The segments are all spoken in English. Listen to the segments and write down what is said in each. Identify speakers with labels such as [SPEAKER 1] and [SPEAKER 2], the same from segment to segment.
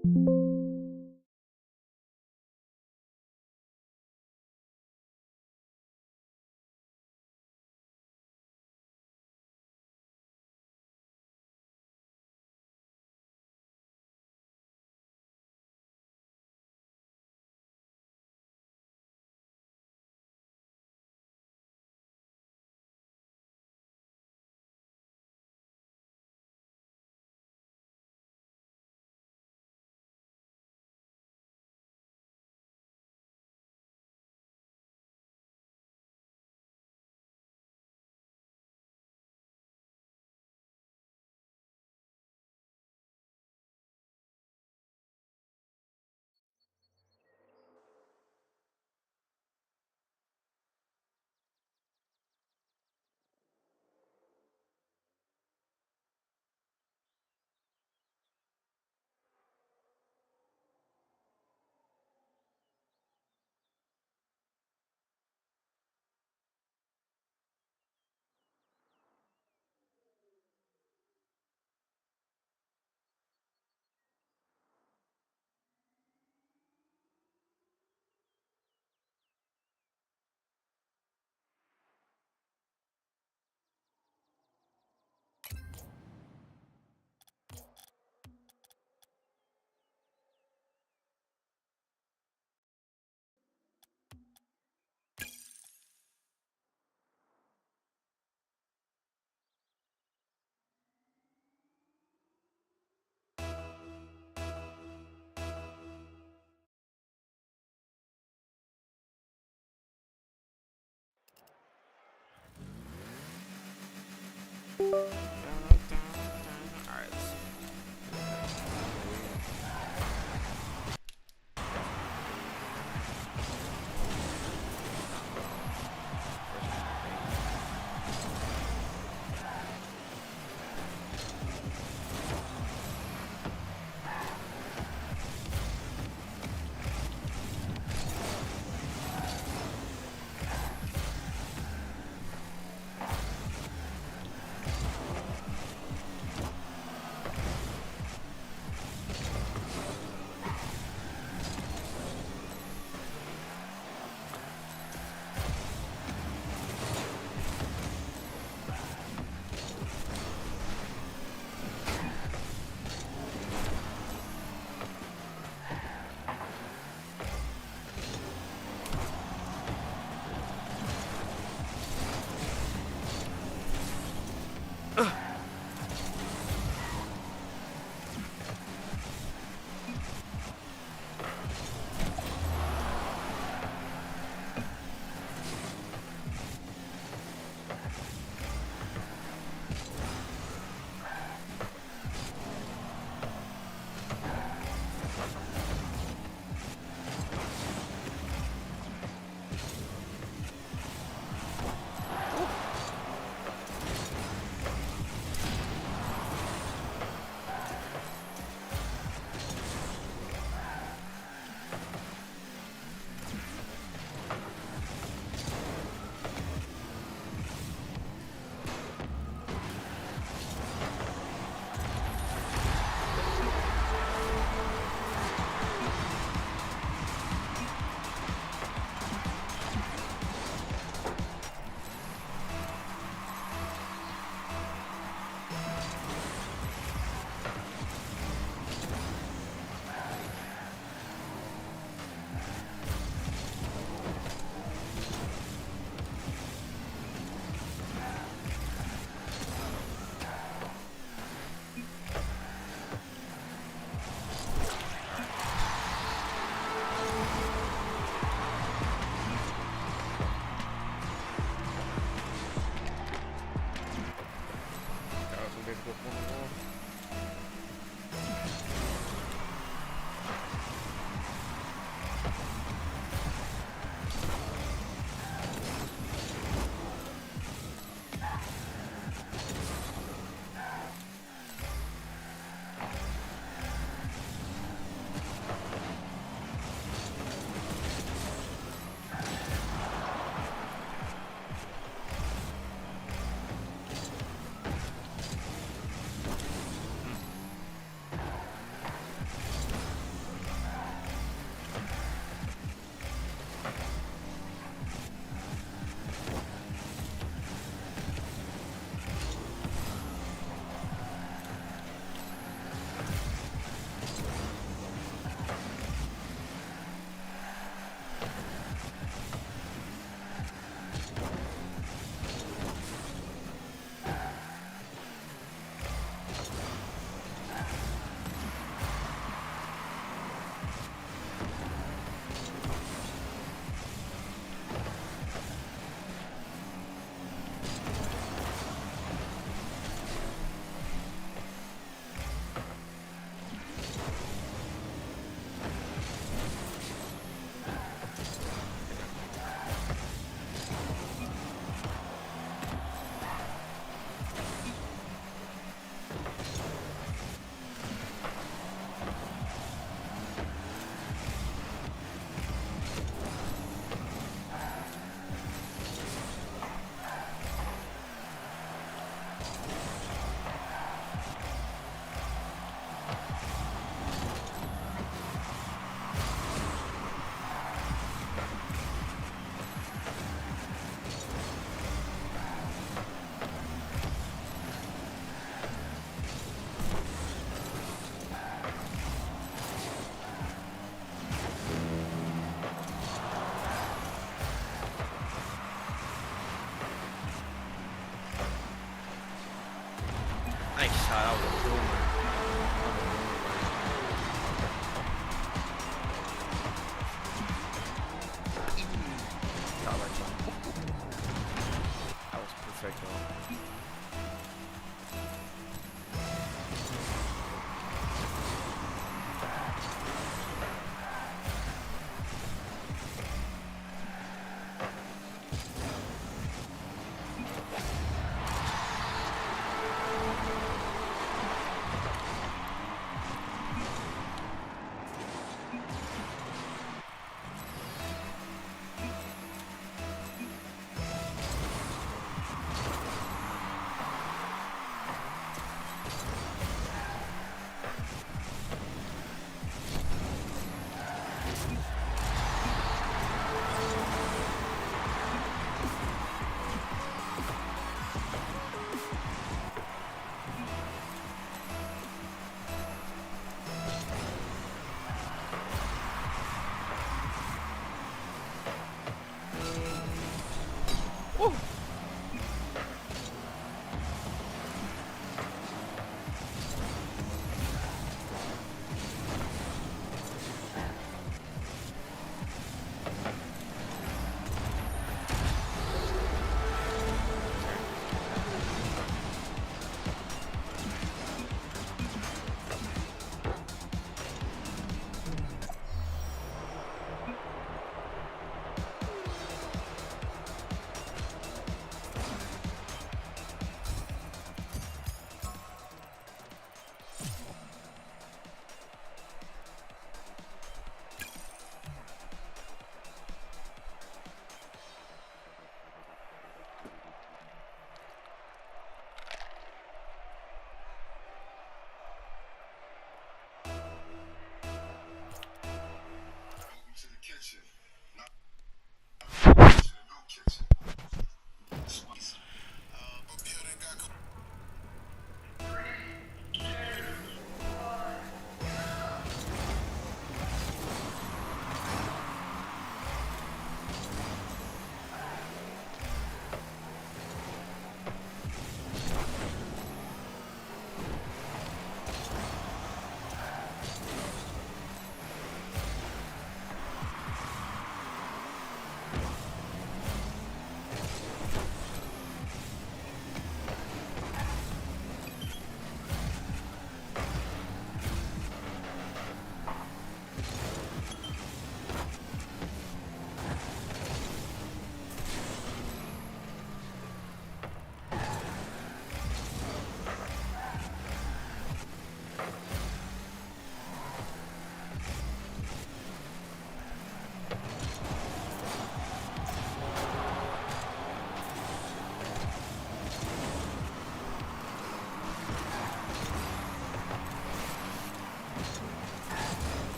[SPEAKER 1] Alright, let's see.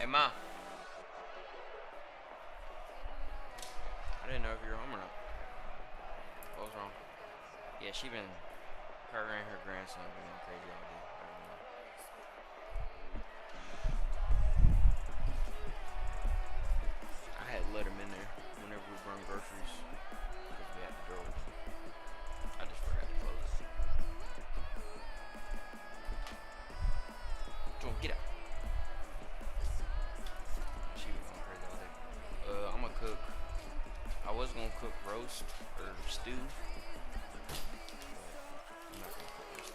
[SPEAKER 1] Hey, Ma. I didn't know if you were home or not. What was wrong? Yeah, her and her grandson been crazy all day. I don't know. I had let him in there whenever we brought groceries because we had the door open. I just forgot to close it. Joel, get out. She was going crazy all day. I'm gonna cook. I was gonna cook roast or stew, but I'm not gonna cook no stew.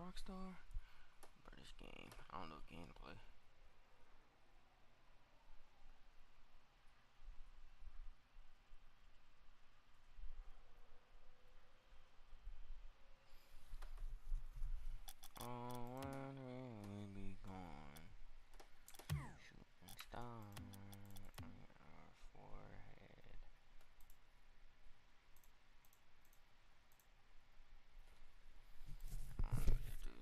[SPEAKER 1] Rockstar? Bro, this game. I don't know what game to play. Oh, when will we be gone? Shooting star in our forehead. I don't know what to do.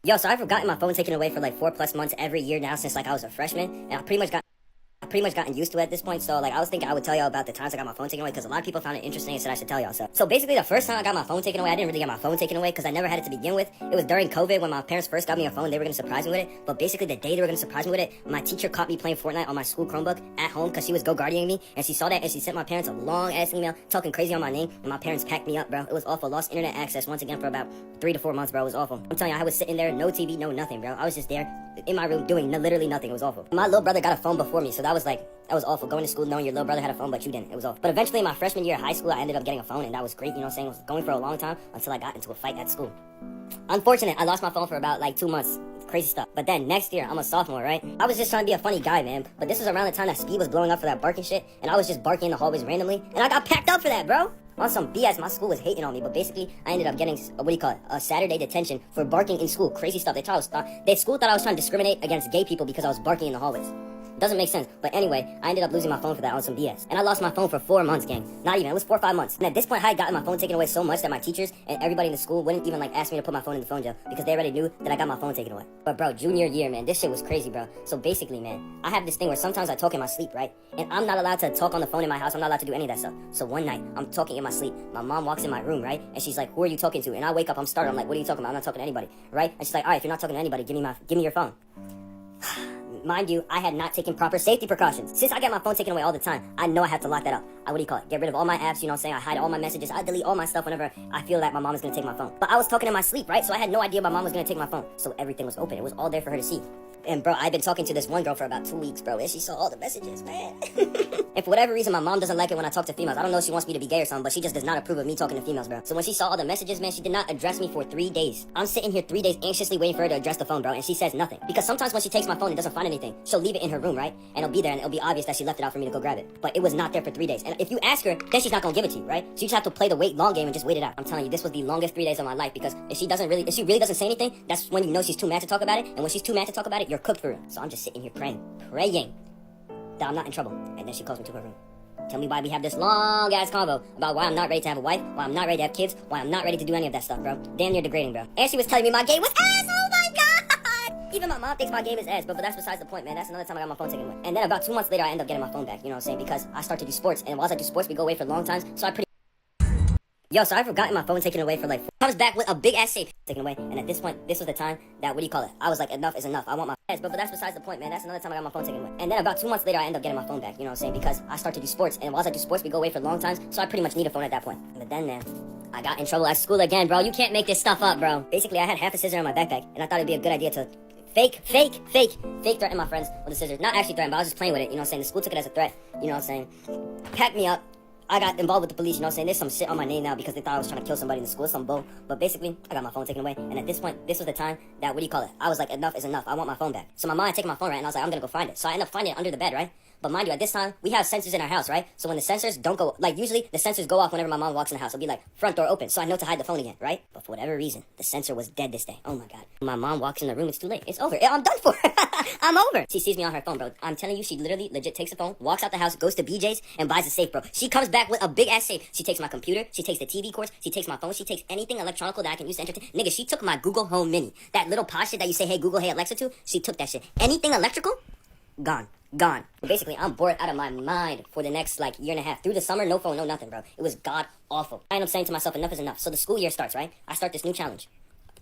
[SPEAKER 2] Yo, so I've gotten my phone taken away for like 4+ months every year now since like I was a freshman, and I pretty much gotten used to it at this point. So like I was thinking I would tell y'all about the times I got my phone taken away because a lot of people found it interesting and said I should tell y'all. So basically the first time I got my phone taken away, I didn't really get my phone taken away because I never had it to begin with. It was during COVID when my parents first got me a phone. They were gonna surprise me with it, but basically the day they were gonna surprise me with it, my teacher caught me playing Fortnite on my school Chromebook at home because she was GoGuardianing me, and she saw that and she sent my parents a long ass email talking crazy on my name, and my parents packed me up, bro. It was awful. Lost internet access once again for about 3 to 4 months, bro. It was awful. I'm telling you, I was sitting there, no TV, no nothing, bro. I was just there in my room doing literally nothing. It was awful. My little brother got a phone before me, so that was awful. Going to school knowing your little brother had a phone, but you didn't. It was awful. But eventually, in my freshman year of high school, I ended up getting a phone, and that was great. You know what I'm saying? It was going for a long time until I got into a fight at school. Unfortunate, I lost my phone for about like 2 months. Crazy stuff. But then next year, I'm a sophomore, right? I was just trying to be a funny guy, man. But this was around the time that Speed was blowing up for that barking shit, and I was just barking in the hallways randomly, and I got packed up for that, bro. On some BS, my school was hating on me, but basically, I ended up getting, a Saturday detention for barking in school. Crazy stuff. The school thought I was trying to discriminate against gay people because I was barking in the hallways. Doesn't make sense. But anyway, I ended up losing my phone for that on some BS. And I lost my phone for 4 months, gang. Not even. It was 4 or 5 months. And at this point, I had gotten my phone taken away so much that my teachers and everybody in the school wouldn't even ask me to put my phone in the phone jail because they already knew that I got my phone taken away. But bro, junior year, man, this shit was crazy, bro. So basically, man, I have this thing where sometimes I talk in my sleep, right? And I'm not allowed to talk on the phone in my house. I'm not allowed to do any of that stuff. So one night, I'm talking in my sleep. My mom walks in my room, right? And she's like, "Who are you talking to?" And I wake up, I'm startled. I'm like, "What are you talking about? I'm not talking to anybody," right? And she's like, "All right, if you're not talking to anybody, give me your phone." Mind you, I had not taken proper safety precautions. Since I get my phone taken away all the time, I know I have to lock that up. Get rid of all my apps, you know what I'm saying? I hide all my messages. I delete all my stuff whenever I feel that my mom is going to take my phone. But I was talking in my sleep, right? So I had no idea my mom was going to take my phone. So everything was open. It was all there for her to see. And bro, I've been talking to this one girl for about 2 weeks, bro, and she saw all the messages, man. And for whatever reason, my mom doesn't like it when I talk to females. I don't know if she wants me to be gay or something, but she just does not approve of me talking to females, bro. So when she saw all the messages, man, she did not address me for 3 days. I'm sitting here 3 days anxiously waiting for her to address the phone, bro, and she says nothing. Because sometimes when she takes my phone and doesn't find anything, she'll leave it in her room, right? And it'll be there, and it'll be obvious that she left it out for me to go grab it. But it was not there for 3 days. And if you ask her, then she's not gonna give it to you, right? So you just have to play the wait long game and just wait it out. I'm telling you, this was the longest 3 days of my life, because if she really doesn't say anything, that's when you know she's too mad to talk about it. And when she's too mad to talk about it, you're cooked for real. So I'm just sitting here praying that I'm not in trouble. And then she calls me to her room. Tell me why we have this long ass convo about why I'm not ready to have a wife, why I'm not ready to have kids, why I'm not ready to do any of that stuff, bro. Damn near degrading, bro. And she was telling me my game was ass. Oh my god! Even my mom thinks my game is ass, but that's besides the point, man. That's another time I got my phone taken away. And then about 2 months later, I end up getting my phone back. You know what I'm saying? Because I start to do sports, and while I do sports, we go away for long times. So so I've gotten my phone taken away for like 4 comes back with a big ass safe taken away, and at this point, this was the time that, I was like, enough is enough. I want my ass, but that's besides the point, man. That's another time I got my phone taken away. And then about 2 months later, I end up getting my phone back, you know what I'm saying? Because I start to do sports, and while I do sports, we go away for long times, so I pretty much need a phone at that point. But then, man, I got in trouble at school again, bro. You can't make this stuff up, bro. Basically, I had half a scissor in my backpack, and I thought it'd be a good idea to fake threaten my friends with the scissors. Not actually threaten, but I was just playing with it, you know what I'm saying? The school took it as a threat, you know what I'm saying? Packed me up. I got involved with the police, you know what I'm saying? There's some shit on my name now because they thought I was trying to kill somebody in the school, some bull. But basically, I got my phone taken away. And at this point, this was the time that, I was like, enough is enough. I want my phone back. So my mom had taken my phone, right? And I was like, I'm gonna go find it. So I ended up finding it under the bed, right? But mind you, at this time, we have sensors in our house, right? So when the sensors don't go, like usually the sensors go off whenever my mom walks in the house. It'll be like, front door open. So I know to hide the phone again, right? But for whatever reason, the sensor was dead this day. Oh my God. My mom walks in the room, it's too late. It's over. I'm done for. I'm over. She sees me on her phone, bro. I'm telling you, she legit takes the phone, walks out the house, goes to BJ's, and buys a safe, bro. She comes back with a big ass safe. She takes my computer, she takes the TV cords, she takes my phone, she takes anything electronical that I can use to entertain. Nigga, she took my Google Home Mini. That little posh shit that you say, hey Google, hey Alexa to, she took that shit. Anything electrical, gone. Basically, I'm bored out of my mind for the next, year and a half. Through the summer, no phone, no nothing, bro. It was god awful. I end up saying to myself, enough is enough. So the school year starts, right? I start this new challenge.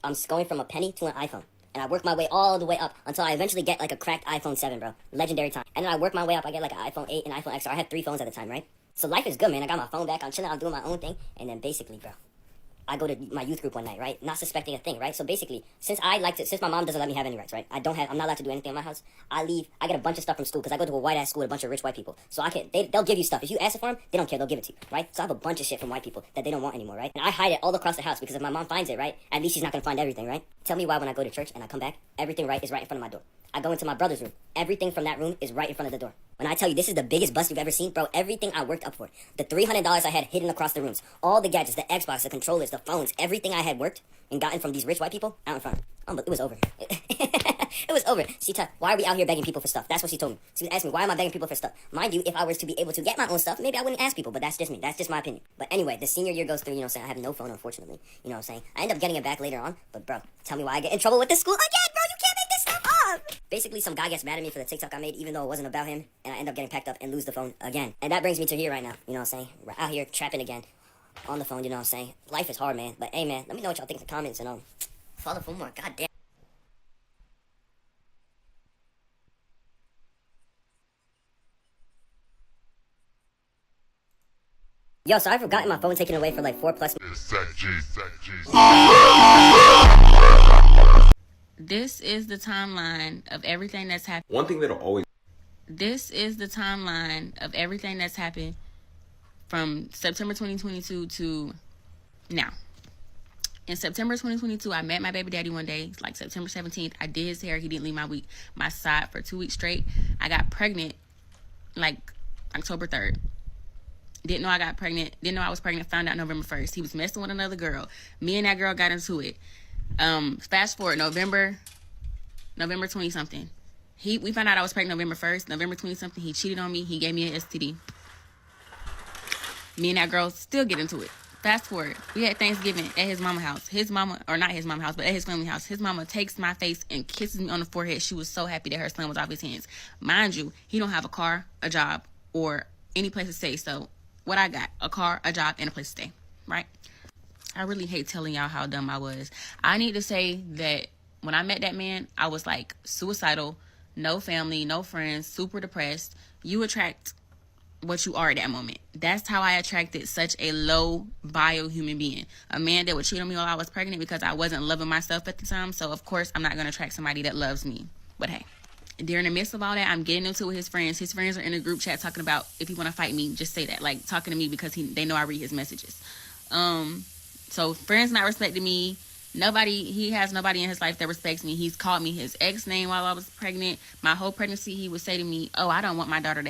[SPEAKER 2] I'm going from a penny to an iPhone. And I work my way all the way up until I eventually get, a cracked iPhone 7, bro. Legendary time. And then I work my way up. I get, an iPhone 8 and iPhone XR. I had 3 phones at the time, right? So life is good, man. I got my phone back. I'm chilling. I'm doing my own thing. And then basically, bro, I go to my youth group one night, right? Not suspecting a thing, right? So basically, since my mom doesn't let me have any rights, right? I'm not allowed to do anything in my house. I leave. I get a bunch of stuff from school because I go to a white ass school with a bunch of rich white people. So they'll give you stuff. If you ask it for them, they don't care. They'll give it to you, right? So I have a bunch of shit from white people that they don't want anymore, right? And I hide it all across the house because if my mom finds it, right, at least she's not gonna find everything, right? Tell me why when I go to church and I come back, everything right is right in front of my door. I go into my brother's room. Everything from that room is right in front of the door. When I tell you this is the biggest bust you've ever seen, bro, everything I worked up for. The $300 I had hidden across the rooms. All the gadgets, the Xbox, the controllers, the phones, everything I had worked and gotten from these rich white people out in front. But it was over. It was over. She told, why are we out here begging people for stuff? That's what she told me. She asked me, why am I begging people for stuff? Mind you, if I was to be able to get my own stuff, maybe I wouldn't ask people, but that's just me. That's just my opinion. But anyway, the senior year goes through, you know what I'm saying? I have no phone, unfortunately. You know what I'm saying? I end up getting it back later on, but bro, tell me why I get in trouble with this school again, bro. You can't make this stuff up. Basically, some guy gets mad at me for the TikTok I made, even though it wasn't about him, and I end up getting packed up and lose the phone again. And that brings me to here right now, you know what I'm saying? We're out here trapping again on the phone, you know what I'm saying? Life is hard, man. But hey, man, let me know what y'all think in the comments and follow for more. God damn. Yo, so I've gotten my phone taken away for like 4+
[SPEAKER 3] This is the timeline of everything that's happened.
[SPEAKER 4] One thing that'll always...
[SPEAKER 3] This is the timeline of everything that's happened from September 2022 to now. In September 2022, I met my baby daddy one day, like September 17th. I did his hair. He didn't leave my side for 2 weeks straight. I got pregnant like October 3rd. Didn't know I got pregnant. Didn't know I was pregnant. Found out November 1st. He was messing with another girl. Me and that girl got into it. Fast forward November 20 something. We found out I was pregnant November 1st. November 20 something. He cheated on me. He gave me an STD. Me and that girl still get into it. Fast forward. We had Thanksgiving at his mama's house. His mama, or not his mama's house, but at his family house. His mama takes my face and kisses me on the forehead. She was so happy that her son was off his hands. Mind you, he don't have a car, a job, or any place to stay. So what I got, a car, a job, and a place to stay, right? I really hate telling y'all how dumb I was. I need to say that when I met that man, I was like suicidal, no family, no friends, super depressed. You attract what you are at that moment. That's how I attracted such a low bio human being. A man that would cheat on me while I was pregnant because I wasn't loving myself at the time. So of course I'm not going to attract somebody that loves me. But hey. During the midst of all that, I'm getting into it with his friends. His friends are in a group chat talking about, if you want to fight me, just say that. Like, talking to me because they know I read his messages. So friends not respecting me. He has nobody in his life that respects me. He's called me his ex name while I was pregnant. My whole pregnancy, he would say to me, oh, I don't want our daughter to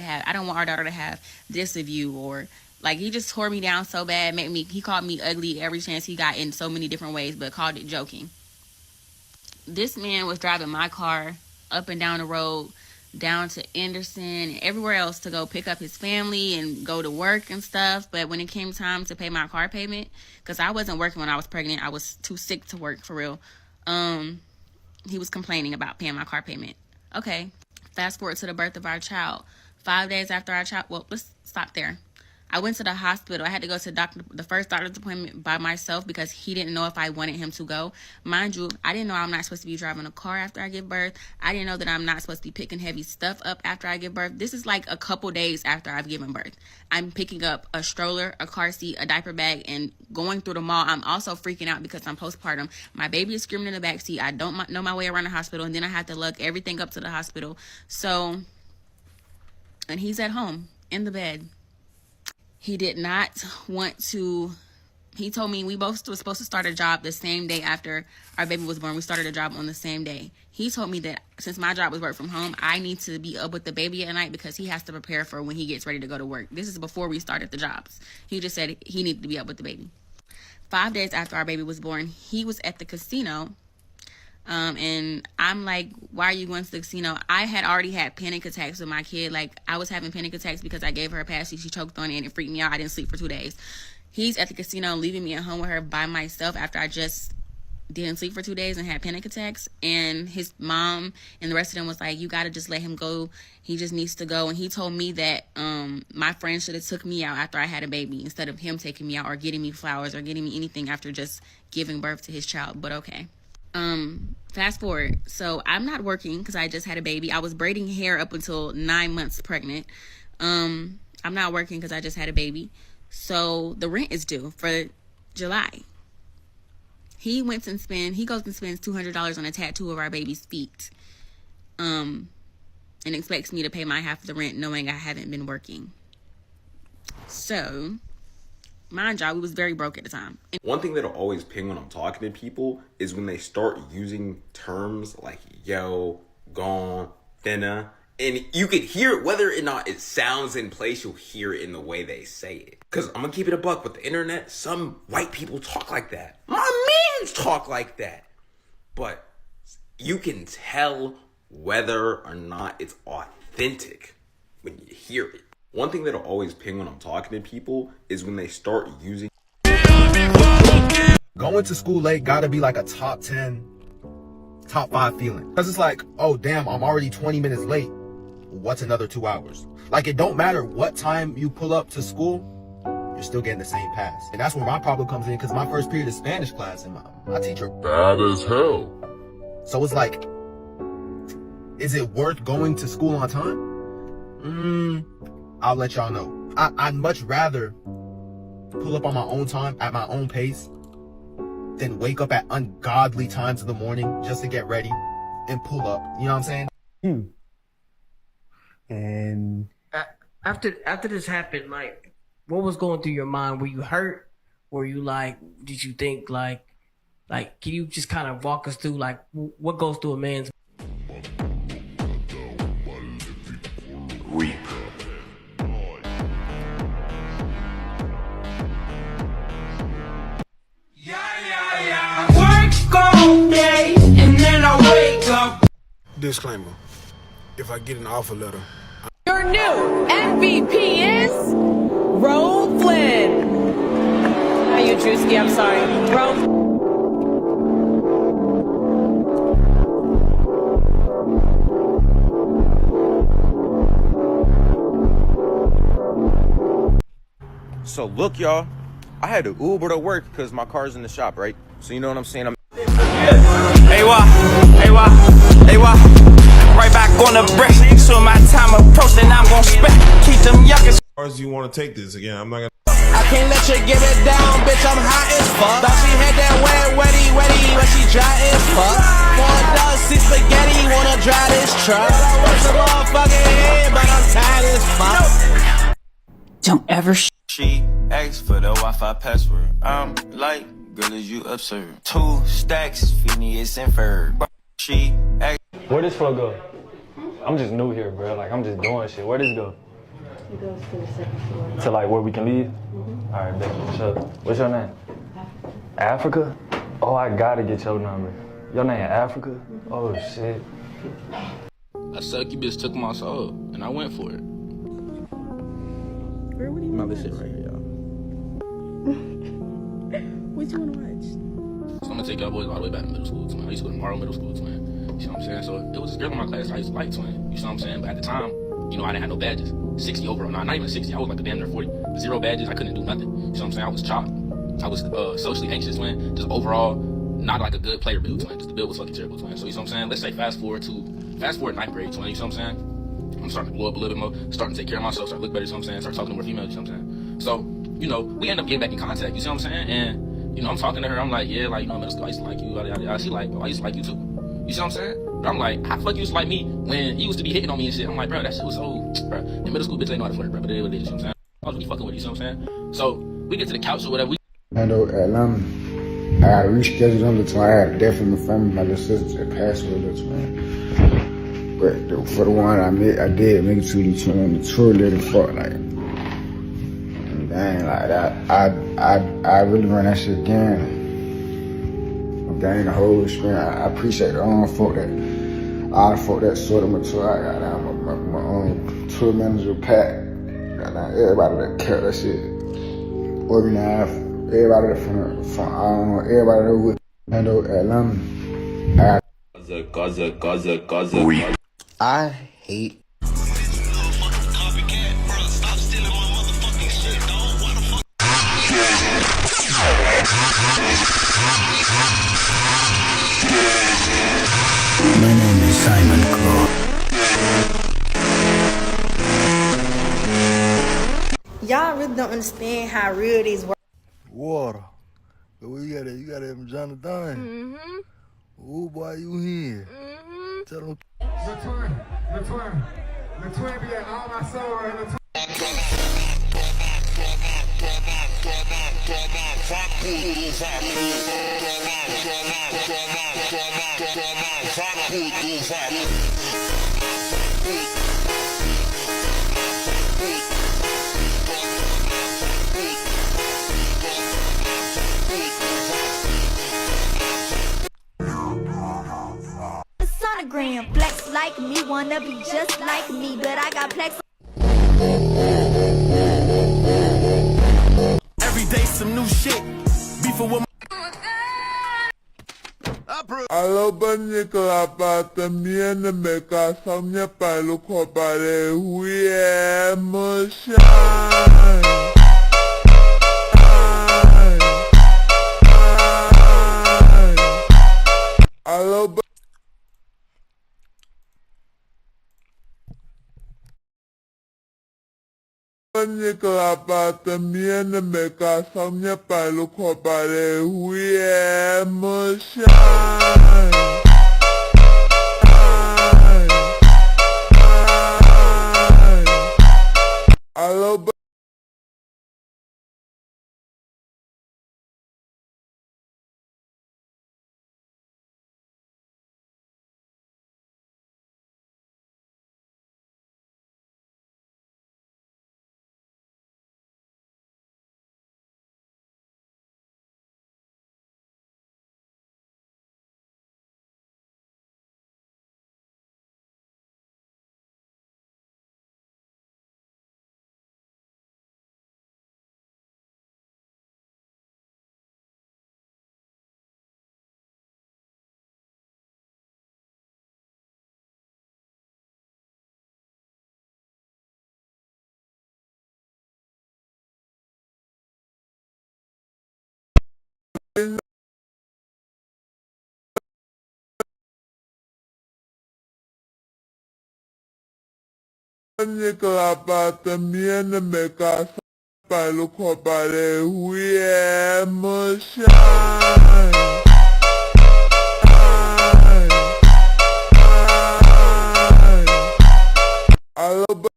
[SPEAKER 3] have this of you. Or like, he just tore me down so bad. He called me ugly every chance he got in so many different ways, but called it joking. This man was driving my car up and down the road, down to Anderson and everywhere else to go pick up his family and go to work and stuff. But when it came time to pay my car payment, because I wasn't working when I was pregnant, I was too sick to work for real. He was complaining about paying my car payment. Okay, fast forward to the birth of our child. 5 days after our child, well, let's stop there. I went to the hospital. I had to go to the first doctor's appointment by myself because he didn't know if I wanted him to go. Mind you, I didn't know I'm not supposed to be driving a car after I give birth. I didn't know that I'm not supposed to be picking heavy stuff up after I give birth. This is like a couple days after I've given birth. I'm picking up a stroller, a car seat, a diaper bag, and going through the mall. I'm also freaking out because I'm postpartum. My baby is screaming in the backseat. I don't know my way around the hospital, and then I have to lug everything up to the hospital. So, and he's at home in the bed. He did not want to. He told me we both were supposed to start a job the same day after our baby was born. We started a job on the same day. He told me that since my job was work from home, I need to be up with the baby at night because he has to prepare for when he gets ready to go to work. This is before we started the jobs. He just said he needed to be up with the baby. 5 days after our baby was born, he was at the casino. And I'm like, why are you going to the casino? I had already had panic attacks with my kid. Like, I was having panic attacks because I gave her a passy. She choked on it and it freaked me out. I didn't sleep for 2 days. He's at the casino leaving me at home with her by myself after I just didn't sleep for 2 days and had panic attacks. And his mom and the rest of them was like, you got to just let him go. He just needs to go. And he told me that my friend should have took me out after I had a baby instead of him taking me out or getting me flowers or getting me anything after just giving birth to his child. But okay. Fast forward. So I'm not working because I just had a baby. I was braiding hair up until 9 months pregnant. I'm not working because I just had a baby. So the rent is due for July. He goes and spends $200 on a tattoo of our baby's feet. And expects me to pay my half of the rent knowing I haven't been working. So, mind y'all, we was very broke at the time.
[SPEAKER 4] One thing that'll always ping when I'm talking to people is when they start using terms like yo, gone, finna. And you can hear it, whether or not it sounds in place, you'll hear it in the way they say it. Because I'm going to keep it a buck with the internet. Some white people talk like that. My mans talk like that. But you can tell whether or not it's authentic when you hear it. One thing that'll always ping when I'm talking to people is when they start using...
[SPEAKER 5] Going to school late gotta be like a top 10, top 5 feeling. Because it's like, oh damn, I'm already 20 minutes late. What's another 2 hours? Like, it don't matter what time you pull up to school, you're still getting the same pass. And that's where my problem comes in, because my first period is Spanish class and my teacher bad as hell. So it's like, is it worth going to school on time? I'll let y'all know. I'd much rather pull up on my own time at my own pace than wake up at ungodly times in the morning just to get ready and pull up. You know what I'm saying?
[SPEAKER 6] And after this happened, like, what was going through your mind? Were you hurt? Were you like, did you think like, can you just kind of walk us through like what goes through a man's?
[SPEAKER 4] Reap.
[SPEAKER 7] Work all day and then I wake up.
[SPEAKER 8] Disclaimer, if I get an offer letter.
[SPEAKER 9] Your new MVP is Ro Flynn. How you, Drewski? I'm sorry. Ro.
[SPEAKER 4] So look, y'all, I had to Uber to work because my car's in the shop, right? So you know what I'm saying?
[SPEAKER 7] Hey, right back on the break. So my time approaching, I'm gonna spec. Keep them yuckers.
[SPEAKER 8] As far as you want to take this again, I'm not gonna.
[SPEAKER 7] I can't let you give it down, bitch. I'm hot as fuck. Thought she had that wetty, but she dry as fuck. $4 spaghetti, wanna dry this truck. I work the motherfucking head, but I'm tired as fuck.
[SPEAKER 9] Don't ever.
[SPEAKER 7] She asked for the Wi-Fi password. I'm like, girl, is you absurd? 2 stacks, Phineas and Ferb. She asked.
[SPEAKER 10] Where does flow go? I'm just new here, bro. Like, I'm just doing shit. Where does it go?
[SPEAKER 11] It goes to the second floor.
[SPEAKER 10] To, like, where we can leave? All right, bet. So, what's your name? Africa? Oh, I gotta get your number. Your name Africa? Oh, shit.
[SPEAKER 12] A sucky bitch took my soul, and I went for it.
[SPEAKER 11] Girl, what do you want to watch?
[SPEAKER 12] Shit right here, y'all.
[SPEAKER 11] What you want to watch?
[SPEAKER 12] So I'm gonna take y'all boys all the way back to middle school, twin. I used to go to Morrow Middle School, twin. You see what I'm saying? So it was this girl in my class I used to like, twin. You see what I'm saying? But at the time, you know, I didn't have no badges. 60 overall. No, not even 60. I was like a damn near 40. 0 badges. I couldn't do nothing. You see what I'm saying? I was chopped. I was socially anxious, twin. Just overall, not like a good player build, twin. Just the build was fucking terrible, twin. So you see what I'm saying? Let's say fast forward 9th grade, twin. You see what I'm saying? I'm starting to blow up a little bit more, starting to take care of myself, start to look better, you know what I'm saying? Start talking to more females, you know what I'm saying? So, you know, we end up getting back in contact, you see what I'm saying? And, you know, I'm talking to her, I'm like, yeah, like, you know, middle school, I used to like you, yada, yada, yada. She like, well, I used to like you too. You see what I'm saying? But I'm like, how the fuck you used to like me when you used to be hitting on me and shit? I'm like, bro, that shit was so, bro, in middle school, bitch, they know how to flirt, bro, but it is what it is, you know what I'm saying? I was really fucking with you, you know what I'm saying? So, we get to the couch or whatever,
[SPEAKER 13] I know Atlanta, I gotta reschedule them to I had definitely family, my little sister that passed away, that's man. But for the one I did make it to the tour little fuck like, and dang, like I really run that shit again. Dang, the whole experience, I appreciate the folk that sort of my tour. I got my own tour manager, Pat, everybody that kept that shit organized, everybody that from everybody that with Atlanta.
[SPEAKER 14] I hate.
[SPEAKER 15] My name is Simon Crow.
[SPEAKER 16] Y'all really don't understand how real these work.
[SPEAKER 8] Water.
[SPEAKER 16] But where you got it? You got it from Jonathan? Mm-hmm. Ooh, boy, you here. Mm-hmm. Tell him.
[SPEAKER 17] Latwin be at all my soul right now.
[SPEAKER 18] Sonogram, flex like me, wanna be just like me, but I got plex.
[SPEAKER 7] Every day some new shit. Beefing with
[SPEAKER 19] Alo Nicola también me casa mi pelo copare huye Alo Nicola también me casa mi pelo copare huye Alo Nicola también me casa pelo copare huye Alo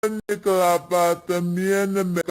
[SPEAKER 19] Nicola también me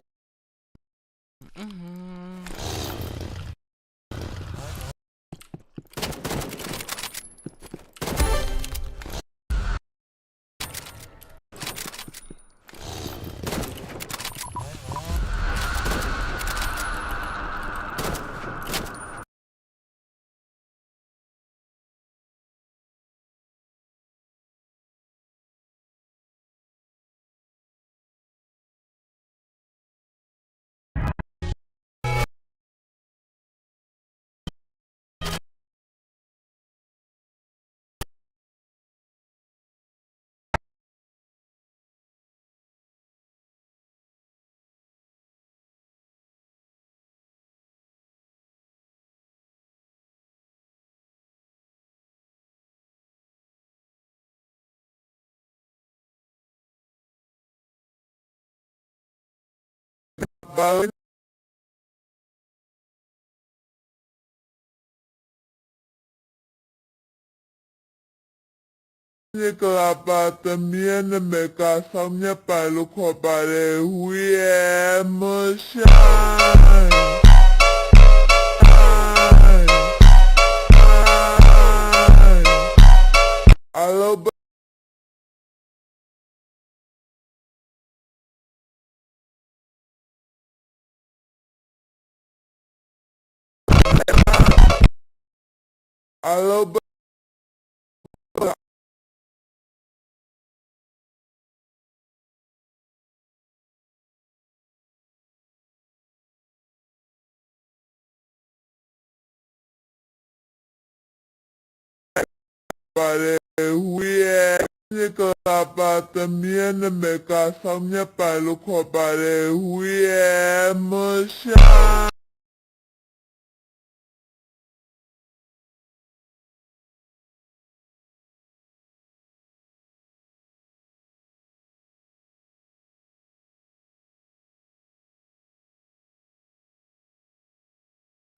[SPEAKER 19] Nicola también me casó mi palo para Nicola también me casó mi palo para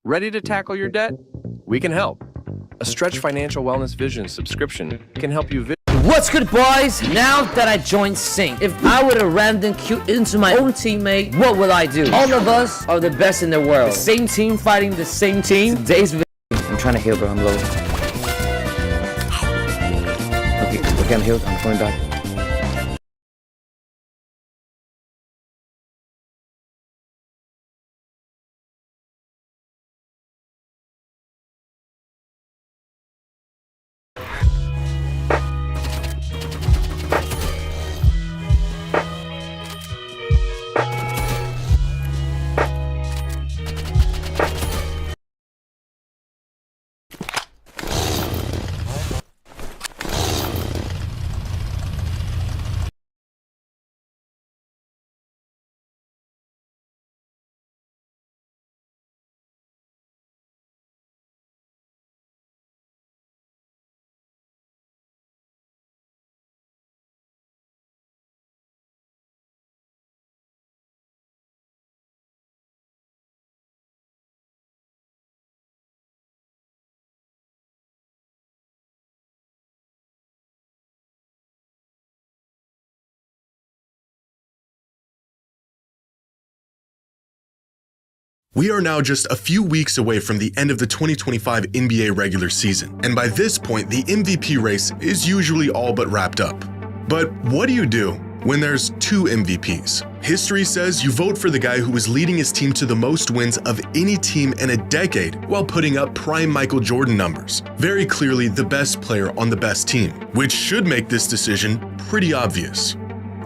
[SPEAKER 20] Ready to tackle your debt? We can help. A Stretch Financial Wellness Vision subscription can help you
[SPEAKER 21] What's good, boys? Now that I joined Sync, if I were to random queue into my own teammate, what will I do? All of us are the best in the world. The same team fighting the same team. Today's video. I'm trying to heal, bro. I'm low. Okay, we're getting healed. I'm going back.
[SPEAKER 22] We are now just a few weeks away from the end of the 2025 NBA regular season, and by this point, the MVP race is usually all but wrapped up. But what do you do when there's two MVPs? History says you vote for the guy who is leading his team to the most wins of any team in a decade while putting up prime Michael Jordan numbers. Very clearly the best player on the best team, which should make this decision pretty obvious.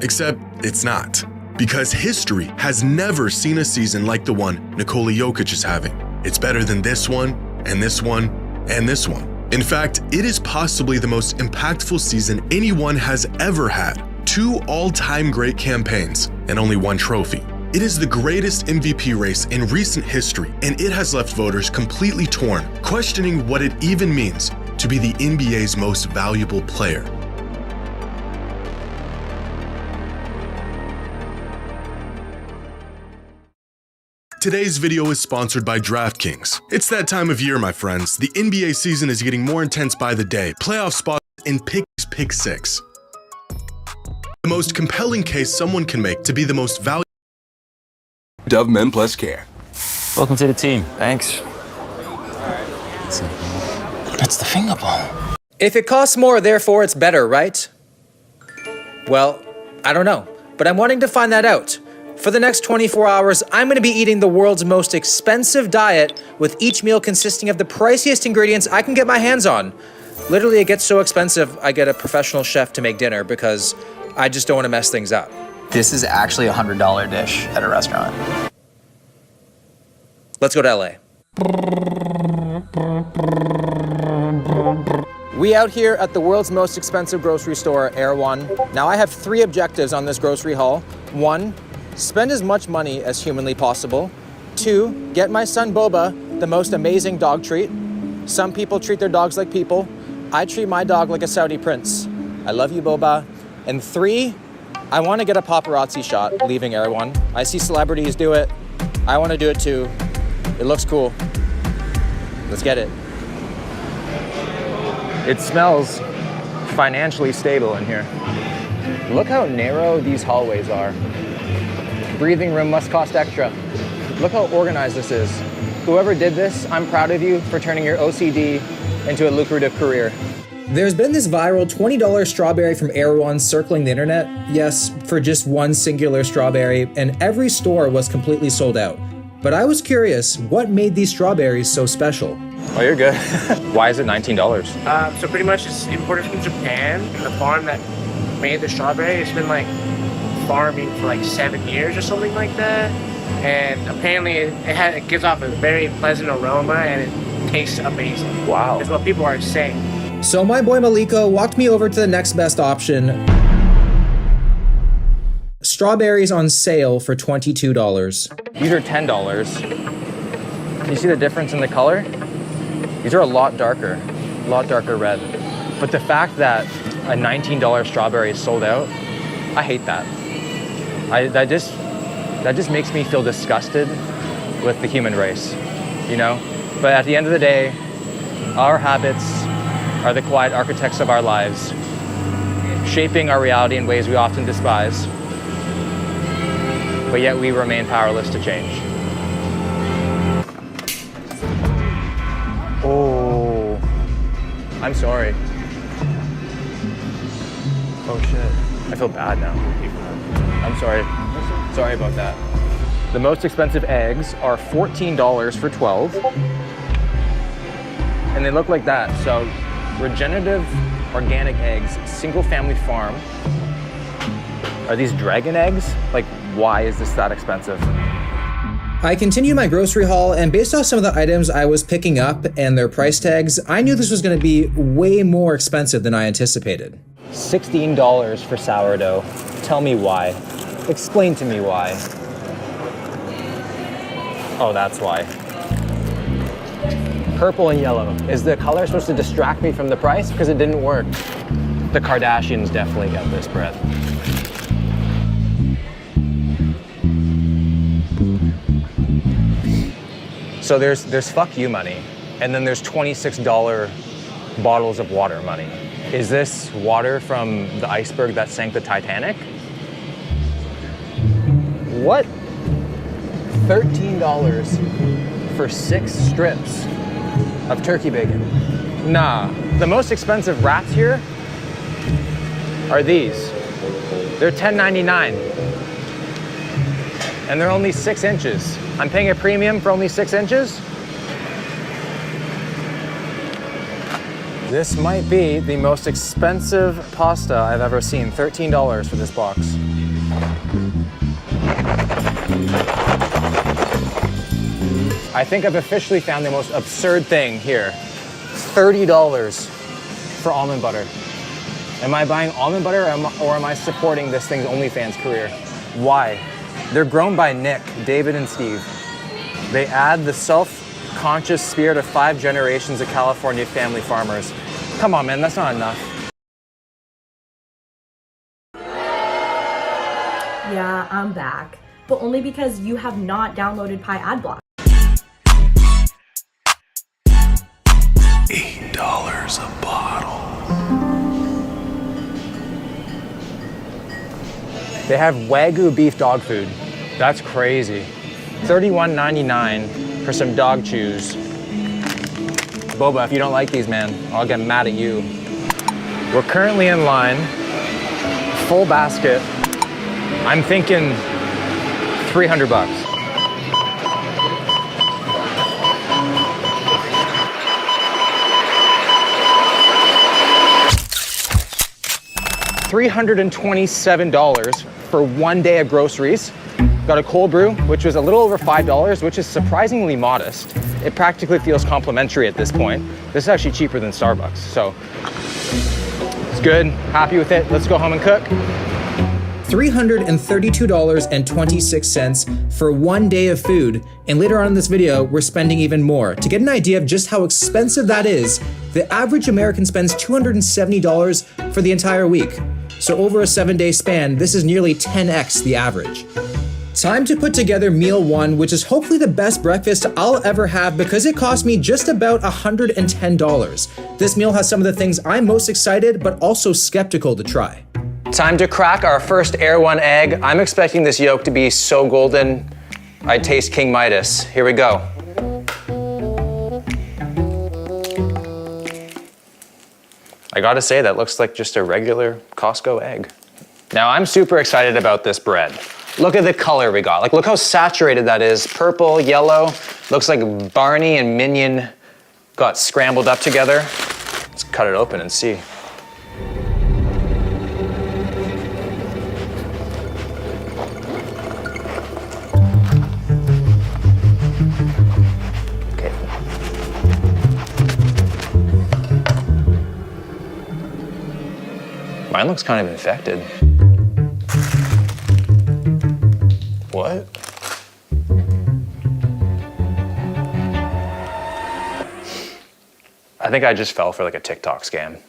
[SPEAKER 22] Except it's not. Because history has never seen a season like the one Nikola Jokic is having. It's better than this one, and this one, and this one. In fact, it is possibly the most impactful season anyone has ever had. 2 all-time great campaigns, and only 1 trophy. It is the greatest MVP race in recent history, and it has left voters completely torn, questioning what it even means to be the NBA's most valuable player. Today's video is sponsored by DraftKings. It's that time of year, my friends. The NBA season is getting more intense by the day. Playoff spots in Pick 6. The most compelling case someone can make to be the most valuable.
[SPEAKER 1] Dove Men Plus Care.
[SPEAKER 2] Welcome to the team. Thanks. That's the finger ball.
[SPEAKER 23] If it costs more, therefore it's better, right? Well, I don't know, but I'm wanting to find that out. For the next 24 hours, I'm going to be eating the world's most expensive diet, with each meal consisting of the priciest ingredients I can get my hands on. Literally, it gets so expensive, I get a professional chef to make dinner because I just don't want to mess things up.
[SPEAKER 2] This is actually a $100 dish at a restaurant.
[SPEAKER 23] Let's go to LA. We out here at the world's most expensive grocery store, Erewhon. Now I have 3 objectives on this grocery haul. 1, spend as much money as humanly possible. 2, get my son Boba the most amazing dog treat. Some people treat their dogs like people. I treat my dog like a Saudi prince. I love you, Boba. And 3, I want to get a paparazzi shot leaving Erewhon. I see celebrities do it. I want to do it too. It looks cool. Let's get it. It smells financially stable in here. Look how narrow these hallways are. Breathing room must cost extra. Look how organized this is. Whoever did this, I'm proud of you for turning your OCD into a lucrative career. There's been this viral $20 strawberry from Erewhon circling the internet. Yes, for just one singular strawberry, and every store was completely sold out. But I was curious, what made these strawberries so special? Oh, you're good. Why is it $19?
[SPEAKER 6] So pretty much it's imported from Japan. The farm that made the strawberry, it's been like farming for like 7 years or something like that. And apparently it gives off a very pleasant aroma and it tastes amazing. Wow. That's what people are saying.
[SPEAKER 23] So my boy Maliko walked me over to the next best option. Strawberries on sale for $22. These are $10. Can you see the difference in the color? These are a lot darker red. But the fact that a $19 strawberry is sold out, I hate that. That just makes me feel disgusted with the human race, you know? But at the end of the day, our habits are the quiet architects of our lives, shaping our reality in ways we often despise, but yet we remain powerless to change. Oh, I'm sorry. Oh shit, I feel bad now. I'm sorry. Sorry about that. The most expensive eggs are $14 for 12. And they look like that. So regenerative organic eggs, single family farm. Are these dragon eggs? Like, why is this that expensive? I continued my grocery haul, and based off some of the items I was picking up and their price tags, I knew this was gonna be way more expensive than I anticipated. $16 for sourdough. Tell me why. Explain to me why. Oh, that's why. Purple and yellow. Is the color supposed to distract me from the price? Because it didn't work. The Kardashians definitely get this bread. So there's fuck you money, and then there's $26 bottles of water money. Is this water from the iceberg that sank the Titanic? What? $13 for 6 strips of turkey bacon. Nah, the most expensive wraps here are these. They're $10.99. And they're only 6 inches. I'm paying a premium for only 6 inches? This might be the most expensive pasta I've ever seen. $13 for this box. I think I've officially found the most absurd thing here. $30 for almond butter. Am I buying almond butter or am I supporting this thing's OnlyFans career? Why? They're grown by Nick, David, and Steve. They add the self-conscious spirit of 5 generations of California family farmers. Come on, man, that's not enough.
[SPEAKER 24] Yeah, I'm back. But only because you have not downloaded Pi Adblock.
[SPEAKER 22] $8 a bottle.
[SPEAKER 23] They have Wagyu beef dog food. That's crazy. $31.99 for some dog chews. Boba, if you don't like these, man, I'll get mad at you. We're currently in line, full basket. I'm thinking 300 bucks. $327 for 1 day of groceries. Got a cold brew, which was a little over $5, which is surprisingly modest. It practically feels complimentary at this point. This is actually cheaper than Starbucks, so it's good, happy with it. Let's go home and cook.
[SPEAKER 3] $332.26 for 1 day of food, and later on in this video, we're spending even more. To get an idea of just how expensive that is, the average American spends $270 for the entire week. So over a 7-day span, this is nearly 10x the average. Time to put together meal one, which is hopefully the best breakfast I'll ever have because it cost me just about $110. This meal has some of the things I'm most excited but also skeptical to try.
[SPEAKER 23] Time to crack our first Air One egg. I'm expecting this yolk to be so golden, I taste King Midas. Here we go. I gotta say, that looks like just a regular Costco egg. Now, I'm super excited about this bread. Look at the color we got. Like, look how saturated that is. Purple, yellow. Looks like Barney and Minion got scrambled up together. Let's cut it open and see. Okay. Mine looks kind of infected. What? I think I just fell for like a TikTok scam.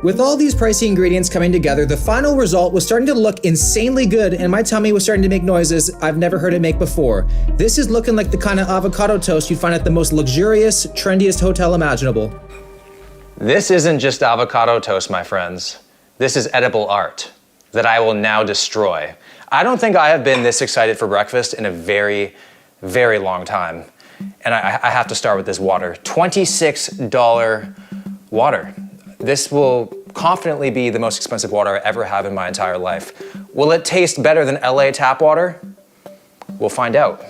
[SPEAKER 3] With all these pricey ingredients coming together, the final result was starting to look insanely good, and my tummy was starting to make noises I've never heard it make before. This is looking like the kind of avocado toast you'd find at the most luxurious, trendiest hotel imaginable.
[SPEAKER 23] This isn't just avocado toast, my friends. This is edible art that I will now destroy. I don't think I have been this excited for breakfast in a very, very long time. And I have to start with this water. $26 water. This will confidently be the most expensive water I ever have in my entire life. Will it taste better than LA tap water? We'll find out.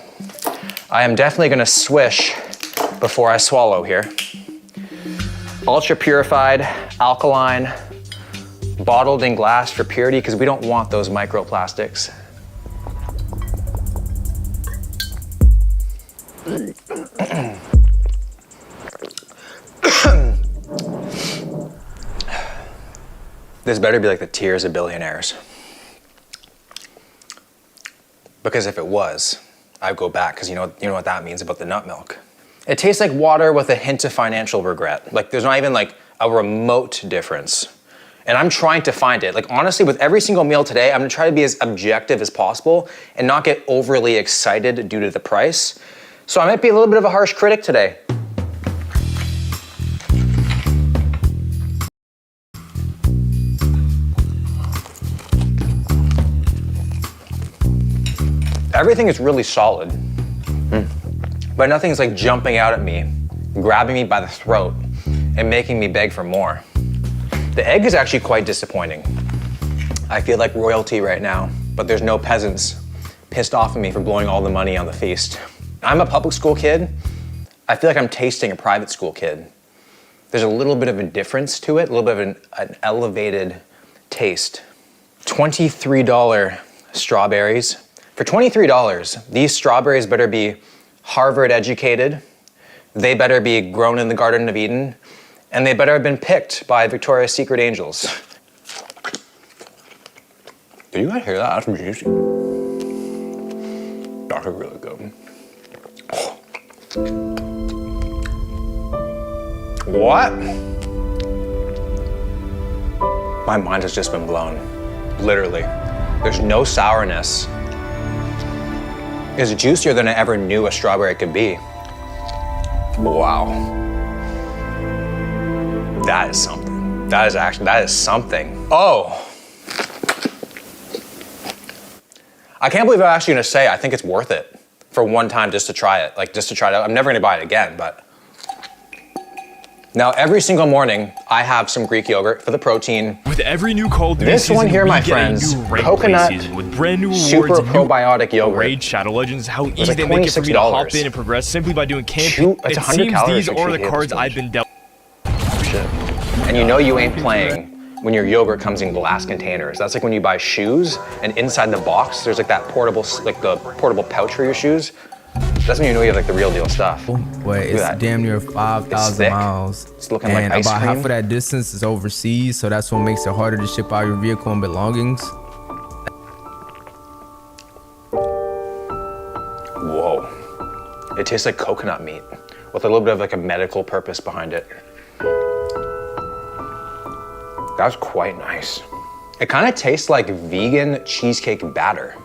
[SPEAKER 23] I am definitely gonna swish before I swallow here. Ultra purified, alkaline, bottled in glass for purity because we don't want those microplastics. This better be like the tears of billionaires. Because if it was, I'd go back because you know what that means about the nut milk. It tastes like water with a hint of financial regret. Like there's not even like a remote difference. And I'm trying to find it. Like honestly, with every single meal today, I'm gonna try to be as objective as possible and not get overly excited due to the price. So I might be a little bit of a harsh critic today. Everything is really solid, but nothing is like jumping out at me, grabbing me by the throat, and making me beg for more. The egg is actually quite disappointing. I feel like royalty right now, but there's no peasants pissed off at me for blowing all the money on the feast. I'm a public school kid. I feel like I'm tasting a private school kid. There's a little bit of a difference to it, a little bit of an elevated taste. $23 strawberries. For $23, these strawberries better be Harvard educated, they better be grown in the Garden of Eden, and they better have been picked by Victoria's Secret angels. Do you guys hear that? That's juicy. That's really good. What? My mind has just been blown, literally. There's no sourness. It's juicier than I ever knew a strawberry could be. Wow. That is something. That is something. Oh, I can't believe I'm actually gonna say I think it's worth it for one time just to try it. Like just to try it out. I'm never gonna buy it again, but. Now every single morning I have some Greek yogurt for the protein.
[SPEAKER 4] With every new Call of Duty
[SPEAKER 23] this one here, my friends, coconut
[SPEAKER 4] with brand new awards
[SPEAKER 23] super
[SPEAKER 4] and
[SPEAKER 23] probiotic yogurt.
[SPEAKER 4] Raid Shadow Legends, how easy
[SPEAKER 23] like
[SPEAKER 4] they make it for me to hop in and progress simply by doing camping.
[SPEAKER 23] It's
[SPEAKER 4] It
[SPEAKER 23] 100
[SPEAKER 4] seems
[SPEAKER 23] calories
[SPEAKER 4] these
[SPEAKER 23] for
[SPEAKER 4] are the
[SPEAKER 23] two
[SPEAKER 4] cards
[SPEAKER 23] tablespoons.
[SPEAKER 4] I've been dealt.
[SPEAKER 23] Shit. And you know you ain't playing when your yogurt comes in glass containers. That's like when you buy shoes and inside the box there's like that portable, like the portable pouch for your shoes. That's when you know you have like the real deal stuff.
[SPEAKER 5] But it's damn near 5,000 miles.
[SPEAKER 23] It's looking
[SPEAKER 5] and
[SPEAKER 23] like ice
[SPEAKER 5] about
[SPEAKER 23] cream.
[SPEAKER 5] half of that distance is overseas, so that's what makes it harder to ship out your vehicle and belongings.
[SPEAKER 23] Whoa. It tastes like coconut meat with a little bit of like a medical purpose behind it. That's quite nice. It kind of tastes like vegan cheesecake batter.